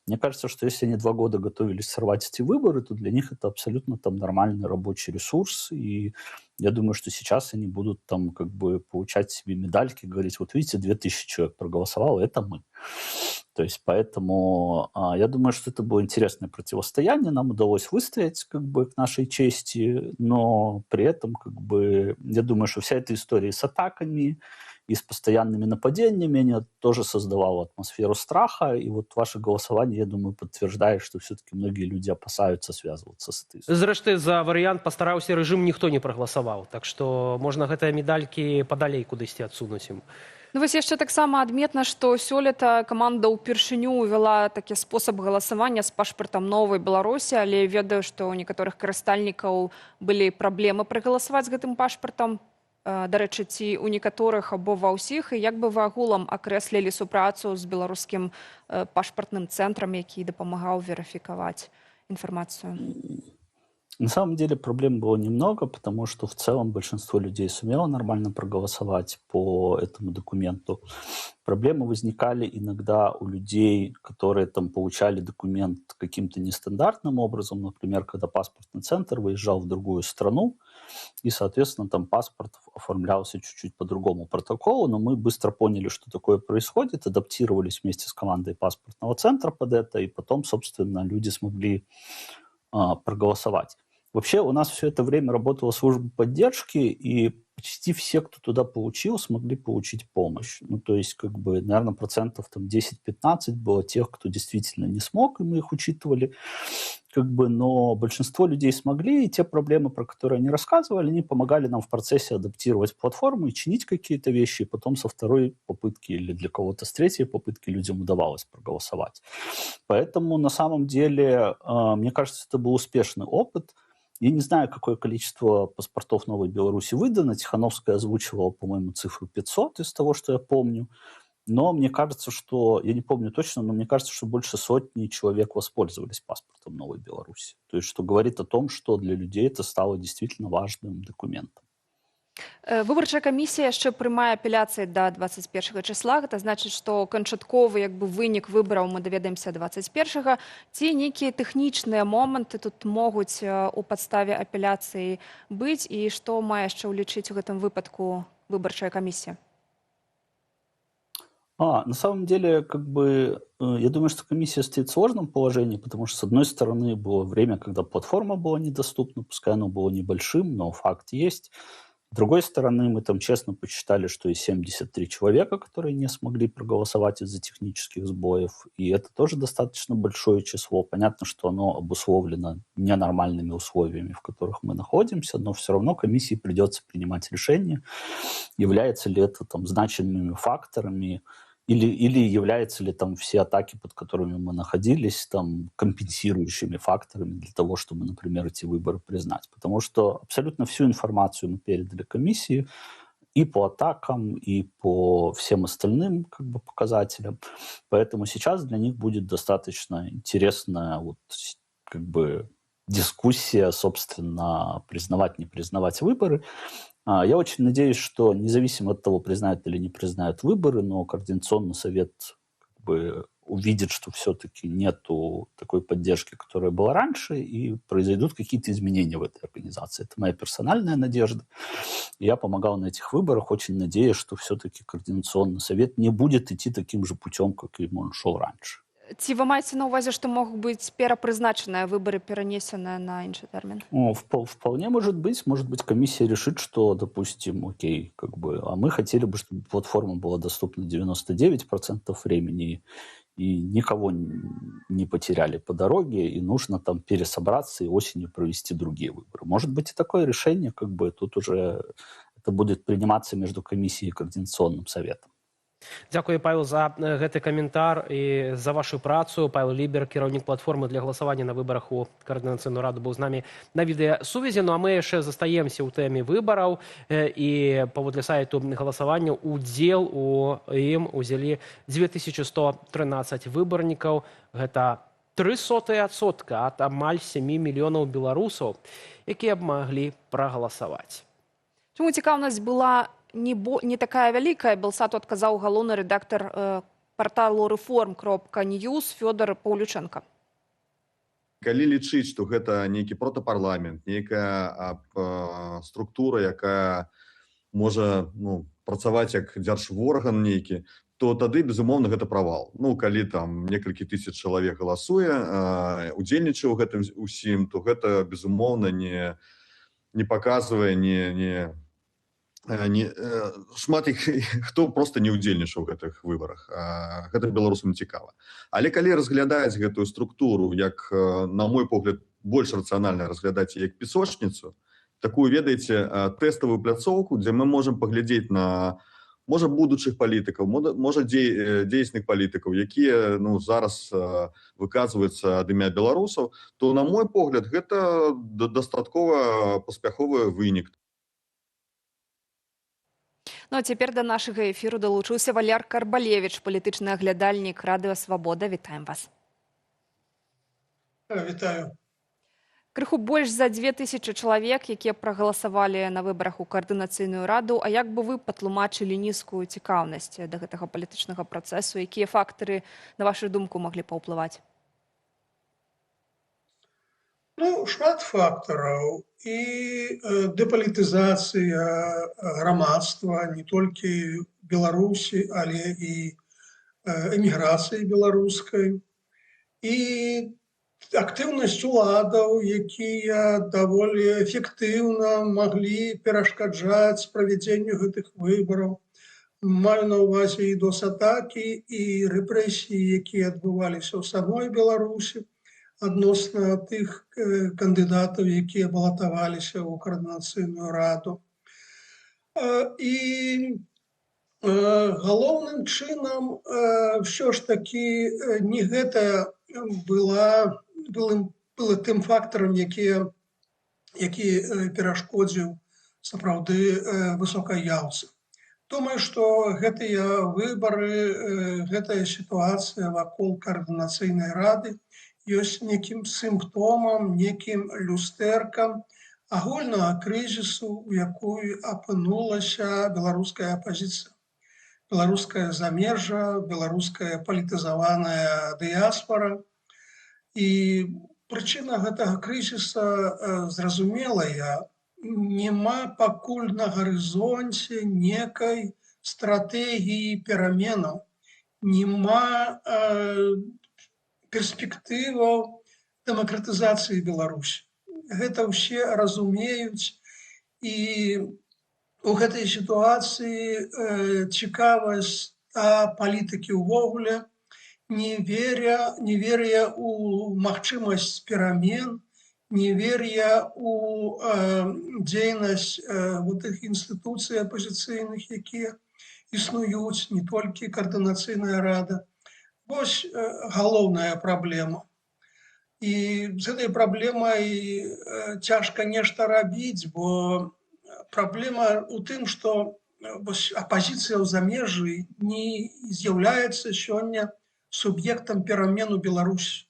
S4: Мне кажется, что если они 2 года готовились сорвать эти выборы, то для них это абсолютно там нормальный рабочий ресурс, и я думаю, что сейчас они будут там как бы получать себе медальки, говорить, вот видите, 2000 человек проголосовало, это мы. То есть поэтому я думаю, что это было интересное противостояние, нам удалось выстоять как бы к нашей чести, но при этом как бы я думаю, что вся эта история с атаками и с постоянными нападениями, они тоже создавала атмосферу страха, и вот ваше голосование, я думаю, подтверждает, что все-таки многие люди опасаются связываться с этой историей.
S1: Зрэшты, за варыянт пастараўся рэжым ніхто не прагаласаваў, так што можна гэтыя медалькі падалей кудысьці адсунуць ім.
S3: Ну вось яшчэ таксама адметна, што сёлета каманда ўпершыню ўвяла такі спосаб галасавання з пашпартам новай Беларусі, але ведаю, што ў некаторых карыстальнікаў былі праблемы прагаласаваць з гэтым пашпартам. Дарэчы, ці ў некаторых або ва ўсіх, і як бы вы агулам акрэслілі супрацу з беларускім пашпартным цэнтрам, які дапамагаў верыфікаваць інфармацыю?
S4: На самом деле проблем было немного, потому что в целом большинство людей сумело нормально проголосовать по этому документу. Проблемы возникали иногда у людей, которые там получали документ каким-то нестандартным образом, например, когда паспортный центр выезжал в другую страну, и, соответственно, там паспорт оформлялся чуть-чуть по другому протоколу, но мы быстро поняли, что такое происходит, адаптировались вместе с командой паспортного центра под это, и потом, собственно, люди смогли проголосовать. Вообще у нас все это время работала служба поддержки, и почти все, кто туда получил, смогли получить помощь. Ну, то есть, как бы, наверное, процентов там 10-15 было тех, кто действительно не смог, и мы их учитывали. Как бы, но большинство людей смогли, и те проблемы, про которые они рассказывали, они помогали нам в процессе адаптировать платформу и чинить какие-то вещи, и потом со второй попытки или для кого-то с третьей попытки людям удавалось проголосовать. Поэтому на самом деле, мне кажется, это был успешный опыт. Я не знаю, какое количество паспортов Новой Беларуси выдано. Тихановская озвучивала, по-моему, цифру 500 из того, что я помню. Но мне кажется, что, я не помню точно, но мне кажется, что больше сотни человек воспользовались паспортом Новой Беларуси. То есть, что говорит о том, что для людей это стало действительно важным документом.
S3: Выбарчая камісія яшчэ прымае апеляцыі да 21 числа. Гэта значыць, што канчатковы як бы вынік выбараў мы даведаемся 21-га. Ці нейкія тэхнічныя моманты тут могуць у падставе апеляцыі быць, і што мае яшчэ ўлічыць у гэтым выпадку выбарчая камісія?
S4: На самом деле, как бы, я думаю, что комиссия стоит в сложном положении, потому что, с одной стороны, было время, когда платформа была недоступна, пускай оно было небольшим, но факт есть. С другой стороны, мы там честно посчитали, что есть 73 человека, которые не смогли проголосовать из-за технических сбоев, и это тоже достаточно большое число. Понятно, что оно обусловлено ненормальными условиями, в которых мы находимся, но все равно комиссии придется принимать решение, является ли это там значимыми факторами, или являются ли там все атаки, под которыми мы находились, там компенсирующими факторами для того, чтобы, например, эти выборы признать. Потому что абсолютно всю информацию мы передали комиссии и по атакам, и по всем остальным как бы показателям. Поэтому сейчас для них будет достаточно интересная вот, как бы дискуссия, собственно, признавать, не признавать выборы. Я очень надеюсь, что независимо от того, признают или не признают выборы, но Координационный совет как бы увидит, что все-таки нету такой поддержки, которая была раньше, и произойдут какие-то изменения в этой организации. Это моя персональная надежда. Я помогал на этих выборах, очень надеюсь, что все-таки Координационный совет не будет идти таким же путем, как и он шел раньше.
S3: Ці вы маеце на ўвазе, што могуць быць перапрызначаныя выбары, перанесеныя на іншы тэрмін?
S4: Вполне может быть, комиссия решит, что, допустим, окей, как бы, а мы хотели бы, чтобы платформа была доступна 99% времени, и никого не потеряли по дороге, и нужно там пересобраться и осенью провести другие выборы. Может быть и такое решение, как бы, тут уже это будет приниматься между комиссией и координационным советом.
S1: Дзякую, Павел, за гэты каментар і за вашу працу. Павел Лібер, кіраўнік платформы для галасавання на выбарах у Каардынацыйную раду, быў з намі на відэасувязі. Ну а мы яшчэ застаемся ў тэме выбараў, і паводле сайту галасавання удзел у ім узялі 2113 выбарнікаў. Гэта 0,03% ад амаль 7 мільёнаў беларусаў, якія б маглі прагаласаваць.
S3: Чаму цікаўнасць была не такая вялікая? Белсату адказаў галоўны рэдактар парталу reform.news Фёдор Паўлюченко.
S12: Калі лічыць, што гэта нейкі протапарламент, нейкая структура, якая можа працаваць як дзяржворган нейкі, то тады, безумоўна, гэта правал. Калі там некалькі тысяч чалавек галасуе, удзельнічае ў гэтым усім, то гэта, безумоўна, не паказвае, шмат хто просто не ўдзельнічаў у гэтых выбарах. Гэта беларусам цікава. Але калі разглядаць гэтую структуру, як, на мой погляд, больш рацыянальна разглядаць як песочніцу, такую, ведаеце, тэставую пляцоўку, дзе мы можам паглядзець на, можа, будучых палітыкаў, можа, дзейсных палітыкаў, якія зараз выказваюцца ад імя беларусаў, то, на мой погляд, гэта дастаткова паспяховы вынік.
S3: Ну а цяпер да нашага эфіру далучыўся Валер Карбалевіч, палітычны аглядальнік Радыё Свабода. Вітаем вас.
S5: Вітаю.
S3: Крыху больш за 2000 чалавек, якія прагаласавалі на выбарах у Каардынацыйную раду. А як бы вы патлумачылі нізкую цікаўнасць да гэтага палітычнага працэсу? Якія фактары, на вашу думку, маглі паўплываць?
S5: Шмат фактараў. І дэпалітызацыя грамадства, не толькі Беларусі, але і эміграцыі беларускай. І актыўнасць уладаў, якія даволі эфектыўна маглі перашкаджаць правядзенню гэтых выбараў. Маю на ўвазе і досатакі, і рэпрэсіі, якія адбываліся ў самой Беларусі адносна тых кандыдатаў, якія балатаваліся ў Каардынацыйную раду. І галоўным чынам ўсё ж такі не гэта было тым фактарам, які перашкодзіў сапраўды высокай яўцы. Думаю, што гэтыя выбары, гэтая сітуацыя вакол Каардынацыйнай рады ёсць некім сімптомам, некім люстэркам агульнага крызісу, у якую апынулася беларуская апазіцыя. Беларуская замежжа, беларуская палітызаваная дыяспара. І прычына гэтага крызіса зразумелая. Няма пакуль на гарызонце некай стратэгіі пераменаў. Няма перспектываў дэмакратызацыі Беларусі. Гэта ўсе разумеюць, і у гэтай сітуацыі цікавасць палітыкі ўвогуле не веря ў магчымасць перамен, не веря ў дзейнасць тых інстытуцый апазіцыйных, якія існуюць, не толькі Каардынацыйная рада. Вось галоўная праблема. І з гэтай праблемай цяжка нешта рабіць, бо праблема ў тым, што апазіцыя ў замежжы не з'яўляецца сёння суб'ектам перамен у Беларусі.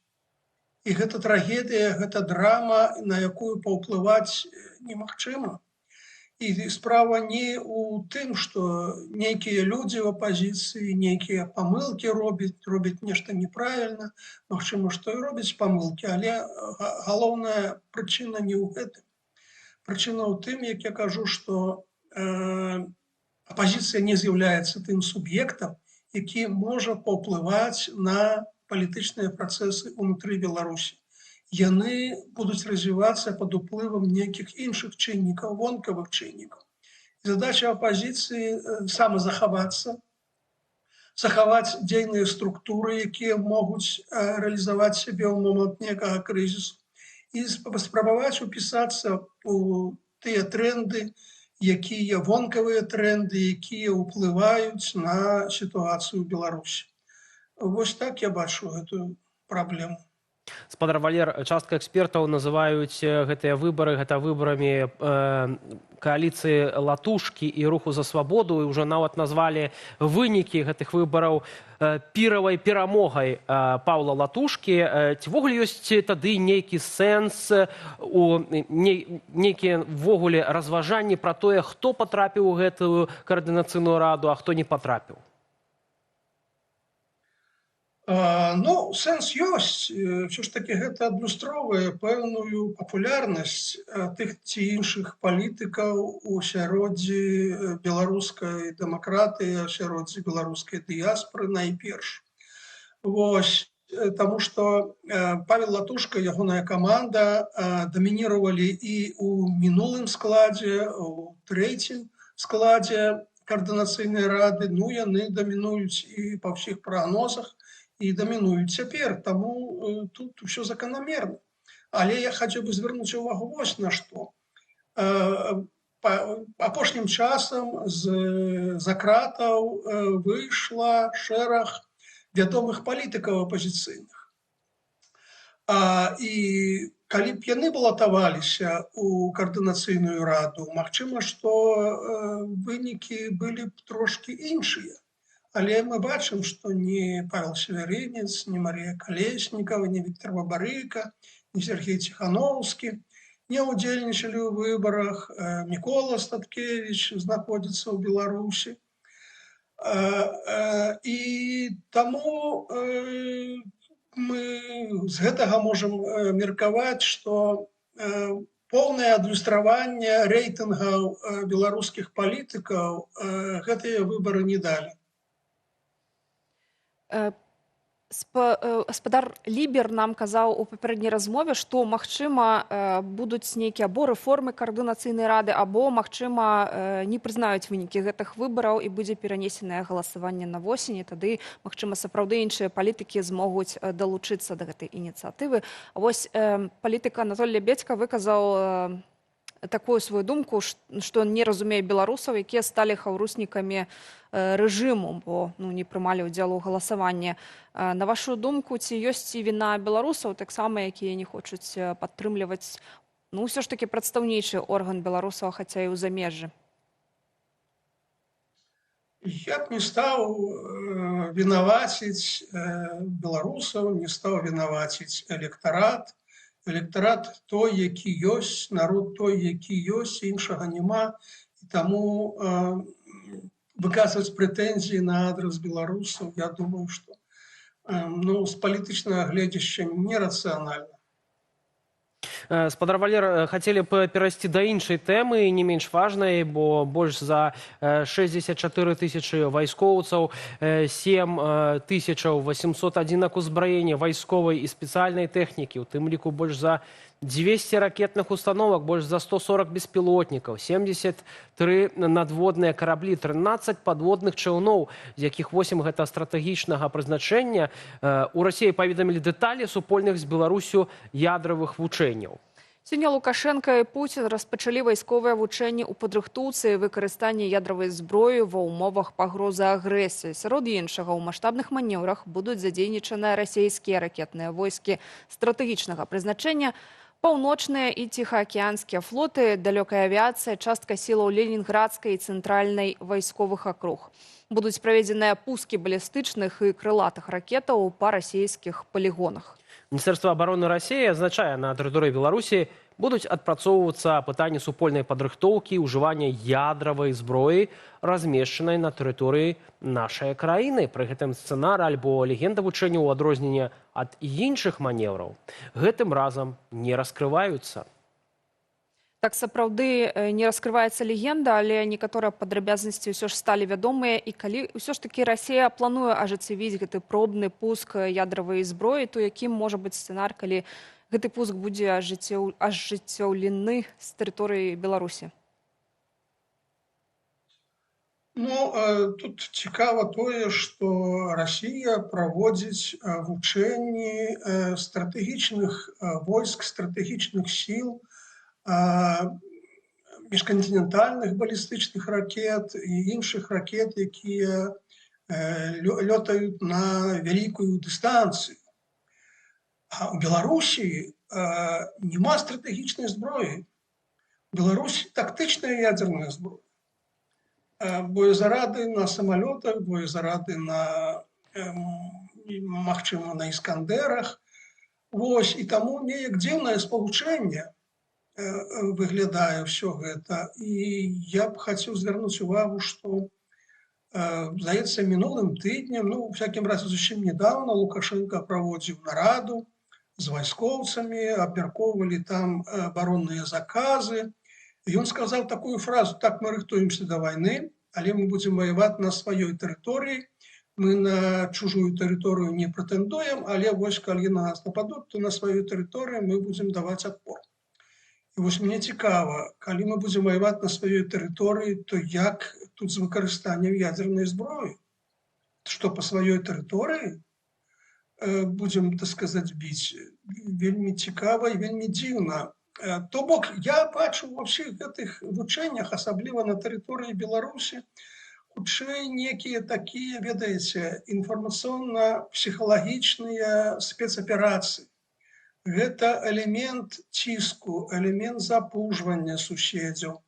S5: І гэта трагедыя, гэта драма, на якую паўплываць немагчыма. І справа не ў тым, што нейкія людзі ў апазіцыі, нейкія памылкі робяць нешта неправільна, магчыма, што і робяць памылкі, але галоўная прычына не ў гэтым. Прычына ў тым, як я кажу, што апазіцыя не з'яўляецца тым суб'ектам, які можа паўплываць на палітычныя працэсы ўнутры Беларусі. Яны будуць развівацца пад уплывам нейкіх іншых чыннікаў, вонкавых чыннікаў. Задача апазіцыі самазахавацца, захаваць дзейныя структуры, якія могуць рэалізаваць сябе ў момант некага крызісу, і спрабаваць упісацца у тыя тренды, якія вонкавыя тренды, якія ўплываюць на сітуацыю ў Беларусі. Вось так я бачу гэтую праблему.
S1: Спадар Валер, частка экспертаў называюць гэтыя выбары выбарамі кааліцыі Латушкі і Руху за свабоду, і ўжо нават назвалі вынікі гэтых выбараў піравай перамогай Паўла Латушкі. Ці ввогуле ёсць тады нейкі сэнс, нейкія ввогуле разважанні пра тое, хто патрапіў у гэтую каардынацыйную раду, а хто не патрапіў?
S5: Ну, сэнс ёсць. Ўсё ж такі гэта адлюстроўвае пэўную папулярнасць тых ці іншых палітыкаў у асяроддзі беларускай дэмакратыі, асяроддзі беларускай дыяспоры найперш. Вось, таму што Павел Латушка, ягоная каманда дамінировали і ў мінулым складзе, у трэцім складзе каардынацыйнай рады, ну, яны дамінуюць і па ўсіх прагнозах, і дамінуюць цяпер, таму тут усё заканамерна. Але я хацеў бы звярнуць увагу вось на што. Апошнім часам з-за кратаў выйшла шэраг вядомых палітыкаў апазіцыйных. І калі б яны балатаваліся ў каардынацыйную раду, магчыма, што вынікі былі б трошкі іншыя. Але мы бачым, што ні Павел Северынец, ні Марія Калеснікава, ні Віктор Бабарыка, ні Сергей Ціхановскі не ўдзельнічалі ў выбарах. Мікола Статкевіч знаходзіцца ў Беларусі. І таму мы з гэтага можам меркаваць, што поўнае адлюстраванне рэйтынгаў беларускіх палітыкаў гэтыя выбары не далі.
S3: Спадар Лібер нам казаў у папярэдняй размове, што, магчыма, будуць нейкія або рэформы каардынацыйнай рады, або, магчыма, не прызнаюць вынікі гэтых выбараў і будзе перанесенае галасаванне на восень, і тады, магчыма, сапраўды іншыя палітыкі змогуць далучыцца да гэтай ініцыятывы. Вось палітык Анатолій Лябедзька выказаў такую свою думку, што не разумее беларусаў, якія сталі хаўруснікамі рэжыму, бо не прымалі ўдзел у галасаванні. На вашу думку, ці ёсць і віна беларусаў, таксама, якія не хочуць падтрымліваць, ўсё ж такі прадстаўнічы орган беларусаў, хаця і ў замежжы?
S5: Я б не стаў вінаваціць беларусаў, не стаў вінаваціць электарат. Электарат той, які ёсць, народ той, які ёсць, іншага няма. І таму выказваць прэтэнзіі на адрас беларусаў, я думаю, што з палітычнага гледзяшча нерацыянальна.
S1: Спадар Валер, хацелі б перайсці да іншай тэмы, не менш важнай, бо больш за 64 тысячы вайскоўцаў, 7 800 адзінак узбраення вайсковай і спецыяльнай тэхнікі, у тым ліку больш за 200 ракетных установак, больш за 140 беспілотнікаў, 73 надводныя караблі, 13 падводных чаўноў, з якіх 8 гэта стратэгічнага прызначэння. У Расіі паведамілі дэталі супольных з Беларусю ядравых вучэнняў.
S3: Сёння Лукашенко і Пуцін распачалі вайсковыя вучэнні ў падрыхтоўцы і выкарыстанні ядравай зброі ва ўмовах пагрозы агрэсіі. Сярод іншага, у маштабных манеўрах будуць задзейнічаныя расійскія ракетныя войскі стратэгічнага прызначэння, паўночныя і ціхаакіянскія флоты, далёкая авіяцыя, частка сілаў Ленінградскай і цэнтральнай вайсковых акруг. Будуць праведзеныя пускі балістычных і крылатых ракетаў па расійскіх палігонах.
S1: Міністэрства абароны Расіі азначае, на тэрыторыі Беларусі будуць адпрацоўвацца пытанні супольнай падрыхтоўкі і ўжывання ядравай зброі, размешчанай на тэрыторыі нашай краіны. Пры гэтым сцэнар альбо легенда вучэння ў адрозненне ад іншых манеўраў гэтым разам не раскрываюцца.
S3: Так сапраўды не раскрываецца легенда, але некаторыя падрабязнасці ўсё ж сталі вядомыя. І калі ўсё ж такі Расія плануе ажыццявіць гэты пробны пуск ядравай зброі, то якім можа быць сцэнар, калі гэты пуск будзе ажыццёўлены з тэрыторыі Беларусі?
S5: Ну, тут цікава тое, што Расія праводзіць вучэнні стратэгічных войск, стратэгічных сіл, міжкантынентальных балістычных ракет і іншых ракет, якія лётаюць на вялікую дыстанцыю. А ў Беларусі няма стратэгічнай зброі. У Беларусі тактычная ядзерная зброя. Боезарады на самалётах, боезарады на, магчыма, на іскандерах. Вось, і таму неяк дзіўнае спалучэнне выглядае ўсё гэта. І я б хацеў звярнуць увагу, што, здаецца, мінулым тыднем, ну, у всякім разе, зусім недавно Лукашенко праводзіў нараду з вайскоўцамі, абмяркоўвалі там абаронныя заказы. Ён сказаў такую фразу: так, мы рыхтуемся да вайны, але мы будзем ваяваць на сваёй тэрыторыі, мы на чужую тэрыторыю не прэтэндуем, але вось калі на нас нападуць, то на сваёй тэрыторыі мы будзем даваць адпор. І вось мне цікава, калі мы будзем ваяваць на сваёй тэрыторыі, то як тут з выкарыстаннем ядзернай зброі? Што па сваёй тэрыторыі будзем, так сказаць, біць? Вельмі цікава і вельмі дзіўна. То бок, я бачу ва ўсіх гэтых вучэннях, асабліва на тэрыторыі Беларусі, хутчэй некія такія, ведаеце, інфармацыйна-псіхалагічныя спецаперацыі. Гэта элемент ціску, элемент запужвання суседзяў,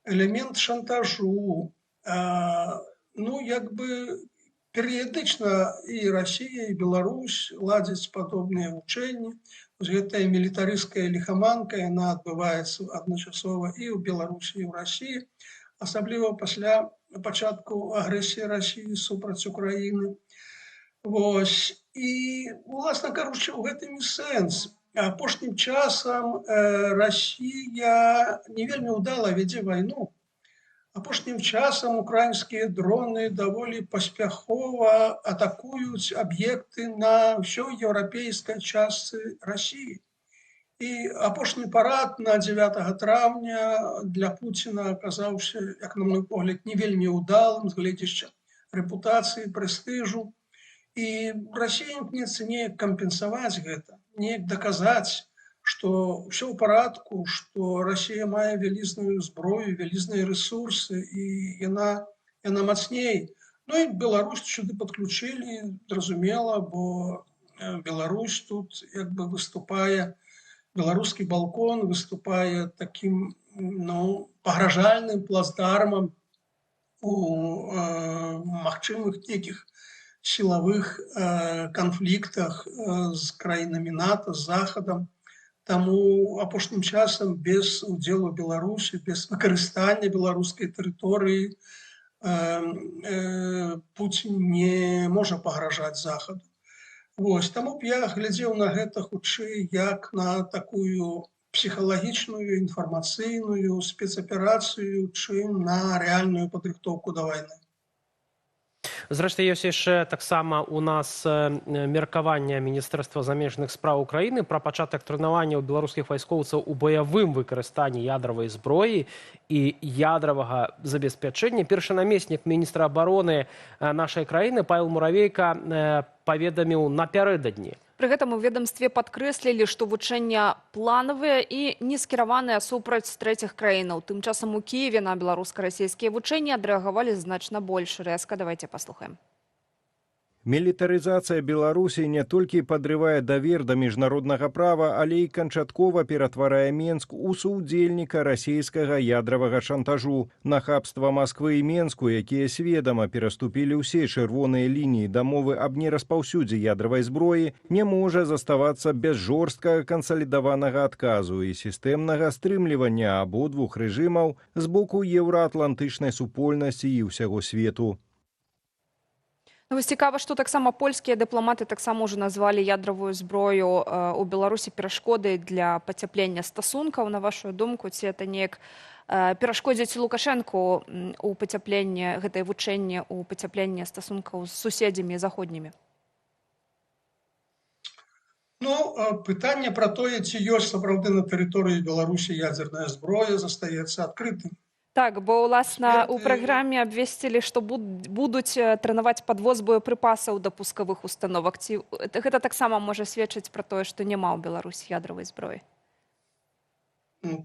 S5: элемент шантажу. Ну, як бы перыядычна і Расія, і Беларусь ладзяць падобныя вучэнні. Гэтая мілітарысцкая ліхаманка, яна адбываецца адначасова і ў Беларусі, і ў Расіі, асабліва пасля пачатку агрэсіі Расіі супраць Украіны. Вось. І, уласна кажучы, у гэтым і сэнс. Апошнім часам Расія не вельмі ўдала вядзе вайну. Апошнім часам украінскія дроны даволі паспяхова атакуюць аб'екты на ўсёй еўрапейскай частцы Расіі. І апошні парад на 9 траўня для Пуціна аказаўся, як на мой погляд, не вельмі ўдалым з гледзяча рэпутацыі, прэстыжу. І Расія імкнецца неяк кампенсаваць гэта, неяк даказаць, што ўсё ў парадку, што Расія мае вялізную зброю, вялізныя рэсурсы, і яна мацней. Ну і Беларусь сюды падключылі, зразумела, бо Беларусь тут як бы выступае, беларускі балкон выступае такім, ну, пагражальным плацдармам у магчымых нейкіх сілавых канфліктах з краінамі НАТО, з Захадам. Таму апошнім часам без удзелу Беларусі, без выкарыстання беларускай тэрыторыі Пуцін не можа пагражаць Захаду. Вось, таму б я глядзеў на гэта хутчэй як на такую псіхалагічную, інфармацыйную спецаперацыю, чым на рэальную падрыхтоўку да вайны.
S1: Зрэшты, ёсць яшчэ таксама у нас меркаванне Міністэрства замежных спраў Украіны пра пачатак трэнаванняў беларускіх вайскоўцаў у баявым выкарыстанні ядравай зброі і ядравага забеспячэння. Першы намеснік міністра абароны нашай краіны Павел Муравейка паведаміў напярэдадні.
S3: Пры гэтым у ведамстве падкрэслілі, што вучэння планавыя і не скіраваныя супраць трэціх краінаў. Тым часам у Кіеве на беларуска-расійскія вучэнні адрэагавалі значна больш рэзка. Давайте паслухаем.
S6: Мілітарызацыя Беларусі не толькі падрывае давер да міжнароднага права, але і канчаткова ператварае Менск у суўдзельніка расійскага ядравага шантажу. Нахабства Масквы і Менску, якія сведама пераступілі ўсе чырвоныя лініі дамовы аб нераспаўсюдзе ядравай зброі, не можа заставацца без жорсткага кансалідаванага адказу і сістэмнага стрымлівання абодвух рэжымаў з боку еўраатлантычнай супольнасці і ўсяго свету.
S3: Ну, вось цікава, што таксама польскія дыпламаты таксама ўжо назвалі ядравую зброю у Беларусі перашкодай для пацяплення стасункаў. На вашу думку, ці это неяк перашкодзіць Лукашэнку у пацяпленні гэтае вучэнне у пацяпленні стасункаў з суседзямі заходнімі?
S5: Ну, пытанне пра тое, ці ёсць сапраўды на тэрыторыі Беларусі ядзерная зброя, застаецца адкрытым.
S3: Так, бо, уласна, у праграме абвесцілі, што будуць трэнаваць падвоз боепрыпасаў да пускавых установак. Ці гэта таксама можа сведчыць пра тое, што няма ў Беларусі ядравай зброі?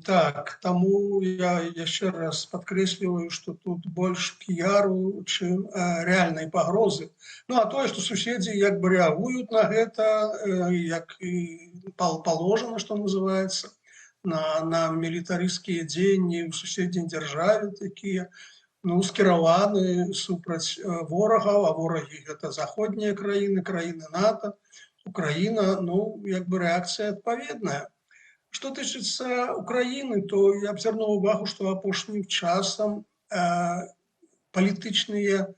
S5: Так, таму я яшчэ раз падкрэсліваю, што тут больш піяру, чым рэальнай пагрозы. Ну, а тое, што суседзі як бы рэагуюць на гэта, як і паложана, што называецца, на мілітарысцкія дзеянні ў суседняй дзяржаве такія, ну, скіраваны супраць ворагаў, а ворагі гэта заходнія краіны, краіны НАТО, Украіна, ну, як бы рэакцыя адпаведная. Што тычыцца Украіны, то я абвярнуў увагу, што апошнім часам палітычныя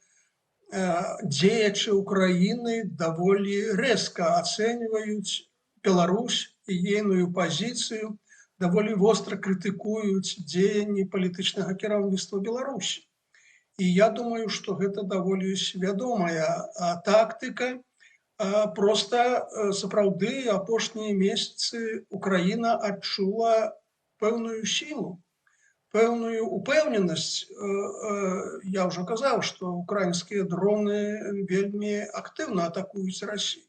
S5: дзеячы Украіны даволі рэзка ацэньваюць Беларусь і ейную пазіцыю, даволі востра крытыкуюць дзеянні палітычнага кіраўніцтва Беларусі. І я думаю, што гэта даволі свядомая тактыка. Проста сапраўды апошнія месяцы Украіна адчула пэўную сілу, пэўную упэўненасць. Я ўжо казаў, што украінскія дроны вельмі актыўна атакуюць Расію.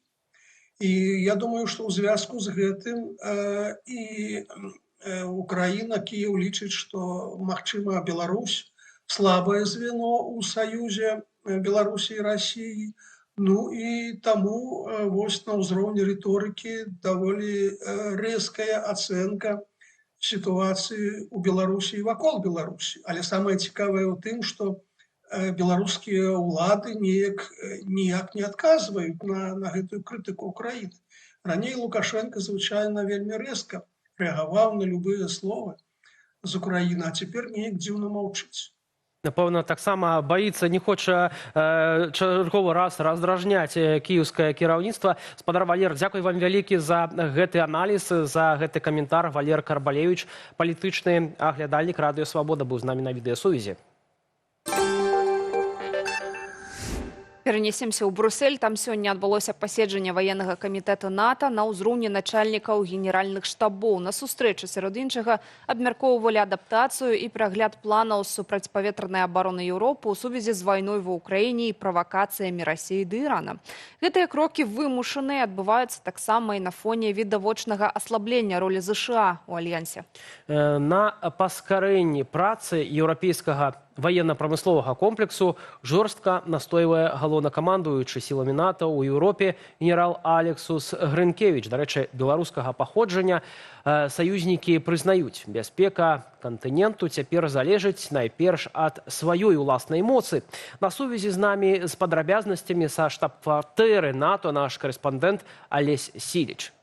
S5: І я думаю, што ў звязку з гэтым і Украіна, Кіеў лічыць, што, магчыма, Беларусь слабае звено ў саюзе Беларусі і Расіі. Ну і таму вось на ўзроўні рыторыкі даволі рэзкая ацэнка сітуацыі ў Беларусі і вакол Беларусі. Але самае цікавае ў тым, што беларускія ўлады ніяк не адказваюць на гэтую крытыку Украіны. Раней Лукашенко, звычайна, вельмі рэзка рэагаваў на любыя словы з Украіны, а цяпер неяк дзіўна маўчыць.
S1: Напэўна, таксама баіцца, не хоча чарговы раз раздражняць кіеўскае кіраўніцтва. Спадар Валер, дзякуй вам вялікі за гэты аналіз, за гэты каментар. Валер Карбалевіч, палітычны аглядальнік Радыё Свабода, быў з намі на відэасувязі.
S3: Перанесемся ў Брюссель. Там сёння адбылося паседжанне ваеннага камітэта НАТО на ўзроўні начальнікаў генеральных штабоў. На сустрэчы, сярод іншага, абмяркоўвалі адаптацыю і прагляд планаў супрацьпаветранай абароны Еўропы ў сувязі з вайной ва ўкраіне і правакацыямі Расіі ды Ірана. Гэтыя крокі вымушаныя, адбываюцца таксама і на фоне відавочнага аслаблення ролі ЗША ў альянсе.
S1: На паскарэнні працы еўрапейскага военно-промыслового комплексу жорстка настойвае галоўнакамандуючы сіламі НАТО ў Еўропе генерал Алексус Грынкевіч. Дарэчы, беларускага паходжання. Саюзнікі прызнаюць, бяспека кантыненту цяпер залежыць найперш ад сваёй уласнай моцы. На сувязі з намі з падрабязнасцямі са штаб-кватэры НАТО наш корэспандэнт Алесь Сіліч.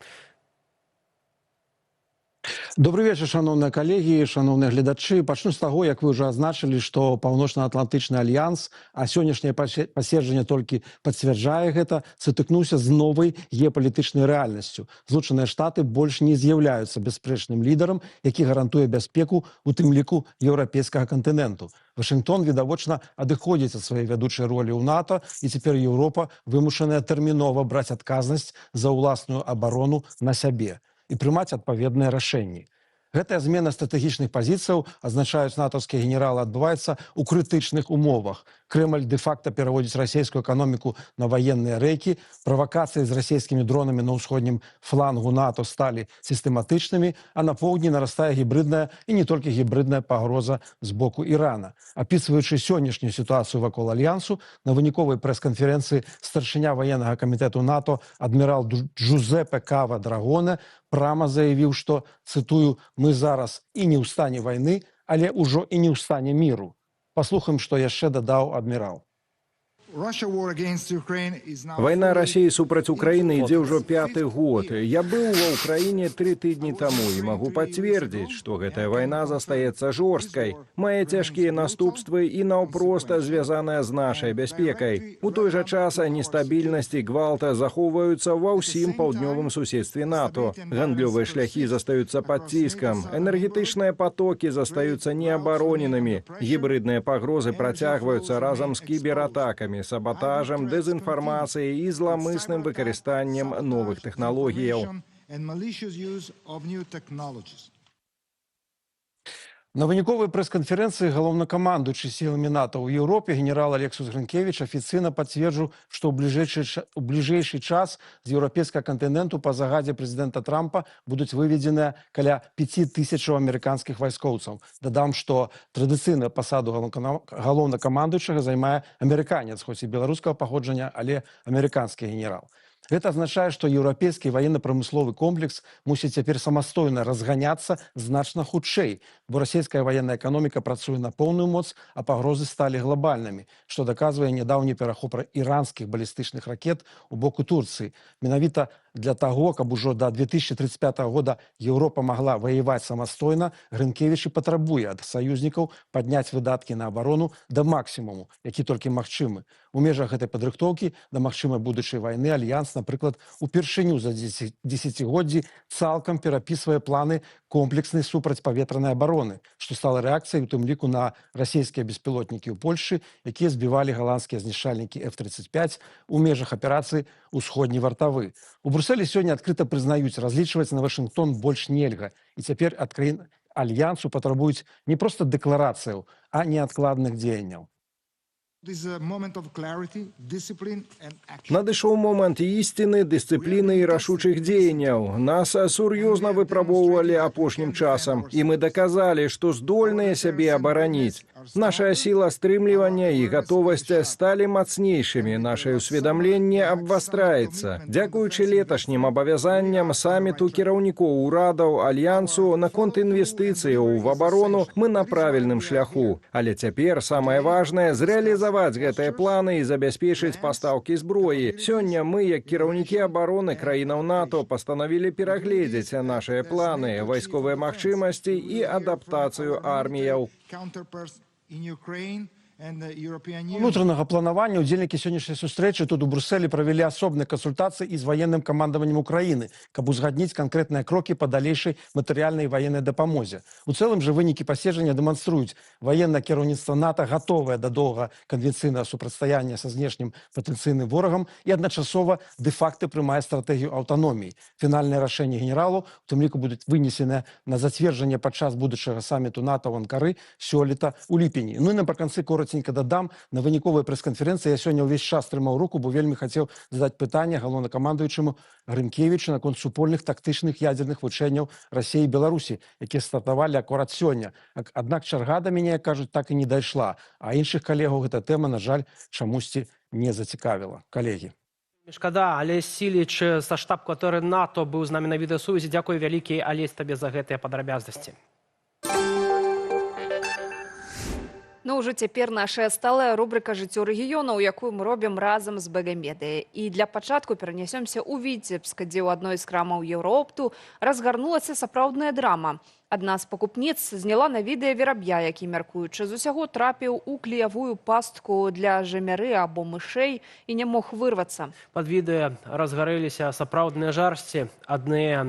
S7: Добрый вечер, шановныя калегі, шановныя гледачы. Пачну з таго, як вы ўжо азначылі, што Паўночна-Атлантычны альянс, а сённяшняе паседжанне толькі пацвярджае гэта, сутыкнуўся з новай геапалітычнай рэальнасцю. Злучаныя Штаты больш не з'яўляюцца бясспрэчным лідарам, які гарантуе бяспеку, у тым ліку еўрапейскага кантыненту. Вашынгтон, відавочна, адыходзіць ад сваёй вядучай ролі ў НАТО, і цяпер Еўропа вымушаная тэрмінова браць адказнасць за ўласную абарону на сябе і прымаць адпаведныя рашэнні. Гэтая змена стратэгічных пазіцыяў, азначаюць натаўскія генералы, адбываецца ў крытычных умовах. Крэмль дэ-факта пераводзіць расійскую эканоміку на ваенныя рэйкі, правакацыі з расійскімі дронамі на ўсходнім флангу НАТО сталі сістэматычнымі, а на поўдні нарастае гібридная і не толькі гібридная пагроза з боку Ірана. Апісваючы сённяшнюю сітуацыю вакол альянсу, на выніковай прэс-канферэнцыі старшыня ваеннага камітэту НАТО адмірал Джузепе Кава Драгоне прама заявіў, што, цытую, «Мы зараз і не ў стане вайны, але ўжо і не ў стане міру». Паслухаем, што яшчэ дадаў адмірал.
S6: Вайна Расіі супраць Украіны ідзе ўжо 5-й год. Я быў ва ўкраіне 3 тыдні таму і магу пацвердзіць, што гэтая вайна застаецца жорсткай, мае цяжкія наступствы і наўпрост звязаная з нашай бяспекай. У той жа час нестабільнасць і гвалта захоўваюцца ва ўсім паўднёвым суседстве НАТО. Гандлёвыя шляхі застаюцца пад ціскам, энергетычныя патокі застаюцца неабароненымі, гібридныя пагрозы працягваюцца разам з кібератакамі, сабатажам, дэзінфармацыяй і зламысным выкарыстаннем новых тэхналогіяў.
S7: На выніковай прэс-канферэнцыі галоўнакамандуючы сіламі НАТО ў Еўропе генерал Алексус Грынкевіч афіцыйна пацверджыў, што ў бліжэйшы час з еўрапейскага кантыненту па загадзе прэзідэнта Трампа будуць выведзеныя каля 5000 амерыканскіх вайскоўцаў. Дадам, што традыцыйна пасаду галоўнакамандуючага займае амерыканец, хоць і беларускага паходжання, але амерыканскі генерал. Гэта азначае, што еўрапейскі ваенна-прамысловы комплекс мусіць цяпер самастойна разганяцца значна хутчэй, бо расійская ваенная эканоміка працуе на поўную моц, а пагрозы сталі глобальнымі, што даказвае нядаўні перахоп іранскіх балістычных ракет у боку Турцыі. Менавіта для таго, каб ужо да 2035 года Еўропа магла ваяваць самастойна, Грынкевіч і патрабуе ад саюзнікаў падняць выдаткі на абарону да максімуму, які толькі магчымы. У межах гэтай падрыхтоўкі да магчымай будучай вайны Альянс, напрыклад, упершыню за дзесяцігоддзі цалкам перапісвае планы комплекснай супрацьпаветранай абароны, што стала рэакцыяй у тым ліку на расійскія беспілотнікі ў Польшчы, якія збівалі галандскія знішчальнікі F-35 у межах аперацыі «Усходні вартавы». У Брусэлі сёння адкрыта прызнаюць, разлічваць на Вашынгтон больш нельга, і цяпер ад краін Альянсу патрабуюць не проста дэкларацыяў, а неадкладных дзеянняў.
S6: Надышоў момант ісціны, дысцыпліны і рашучых дзеянняў. Нас сур'ёзна выпрабоўвалі апошнім часам, і мы даказалі, што здольныя сябе абараніць. Наша сіла стрымлівання і гатовасць сталі мацнейшымі, нашае ўсведамленне абвастраецца. Дзякуючы леташнім абавязанням саміту кіраўнікоў урадаў Альянсу наконт інвестыцыяў в абарону мы на правільным шляху. Але цяпер самае важнае зрэалізаваць гэтыя планы і забяспечыць пастаўкі зброі. Сёння мы, як кіраўнікі абароны краінаў НАТО, пастанавілі перагледзець нашыя планы, вайсковыя магчымасці і адаптацыю арміяў.
S7: Унутранага планавання удзельнікі сённяшняй сустрэчы тут у Брусэлі правялі асобныя кансультацыі і з ваенным камандаваннем Украіны, каб узгадніць канкрэтныя крокі па далейшай матэрыяльнай і ваеннай дапамозе. У цэлым жа вынікі паседжання дэманструюць, ваеннае кіраўніцтва НАТО гатовае да доўга канвенцыйнага супрацьстаяння са знешнім патэнцыйным ворагам і адначасова дэ-факта прымае стратэгію аўтаноміі. Фінальнае рашэнне генералу, у тым ліку будуць вынесеныя на зацверджанне падчас будучага саміту НАТО ў Анкары сёлета ў ліпені. Ну і напрыканцы коротенька дадам, на выніковай прэс-канферэнцыі я сёння ўвесь час трымаў руку, бо вельмі хацеў задаць пытанне галоўнакамандуючаму Грынкевічу наконт супольных тактычных ядзерных вучэнняў Расіі і Беларусі, якія стартавалі акурат сёння. Аднак чарга да мяне, як кажуць, так і не дайшла, а іншых калегаў гэта тэма, на жаль, чамусьці не зацікавіла. Калегі.
S1: Шкада, Алесь Сіліч са штаб-кватэры НАТО быў з намі на відэасувязі. Дзякуй вялікі, Алесь, табе за гэтыя падрабязнасці.
S3: Ну, ўжо цяпер наша сталая рубрика «Жыццё рэгіёнаў», якую мы робім разам з БГ-медыя. І для пачатку перанесёмся ў Віцебск, дзе ў адной з крамаў Еўроопту разгарнулася сапраўдная драма. Адна з пакупніц зняла на відэа вераб'я, які, мяркуючы з усяго, трапіў у клеявую пастку для жамяры або мышэй і не мог вырвацца.
S1: Пад відэа разгарэліся сапраўдныя жарсці. Адныя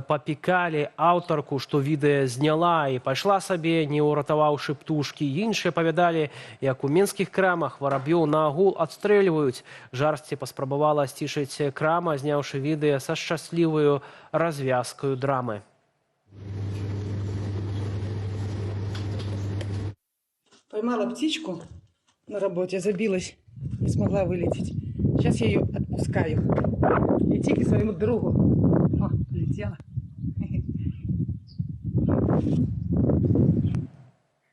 S1: папікалі аўтарку, што відэа зняла і пайшла сабе, не ўратаваўшы птушкі. Іншыя павядалі, як у мінскіх крамах вараб'ёў наогул адстрэльваюць. Жарсці паспрабавала сцішыць крама, зняўшы відэа са шчасліваю развязкаю драмы.
S8: Поймала птичку на работе, забилась, не смогла вылететь. Сейчас я ее отпускаю. Лети к своему другу. О, полетела.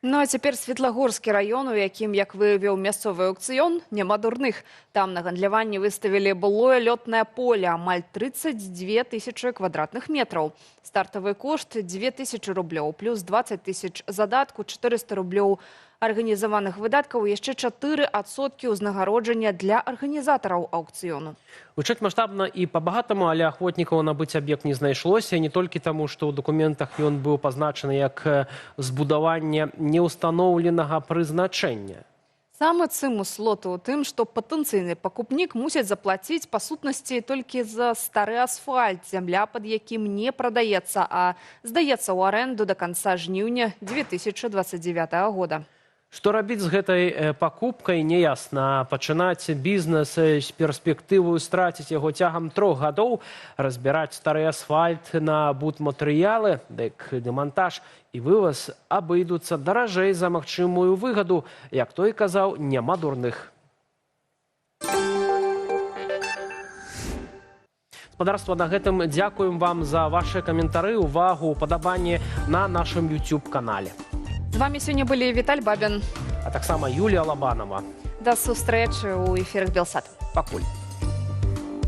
S3: Ну а цяпер Светлагорскі раён, у якім, як выявіў мясцовы аўкцыён, няма дурных. Там на гандляванні выставілі былое лётнае поле, амаль 32 тысячы квадратных метраў. Стартавы кошт 2000 рублёў, плюс 20 тысяч задатку, 400 рублёў арганізаваных выдаткаў яшчэ 4% ўзнагароджання для арганізатараў аўкцыёну.
S1: Гучаць маштабна і па-багатаму, але ахвотнікаў набыць аб'ект не знайшлося, не толькі таму, што ў дакументах ён быў пазначаны як збудаванне неўстаноўленага прызначэння.
S3: Самы цымус лоту ў тым, што патэнцыйны пакупнік мусіць заплаціць па сутнасці толькі за стары асфальт, зямля пад якім не прадаецца, а здаецца ў арэнду да канца жніўня 2029 года.
S1: Што рабіць з гэтай пакупкай, неясна. Пачынаць бізнес з перспектываю страціць яго цягам 3 гадоў, разбіраць стары асфальт на будматэрыялы, дык дэмантаж і вываз абыдуцца даражэй за магчымую выгаду. Як той казаў, няма дурных. Спадарства, на гэтым дзякуем вам за вашы каментары, увагу, падабанне на нашым YouTube-канале.
S3: З вами сёння былі Віталь Бабін.
S1: А таксама Юлія Лабанова.
S3: Да сустрэчы ў эфірах Белсат.
S1: Пакуль.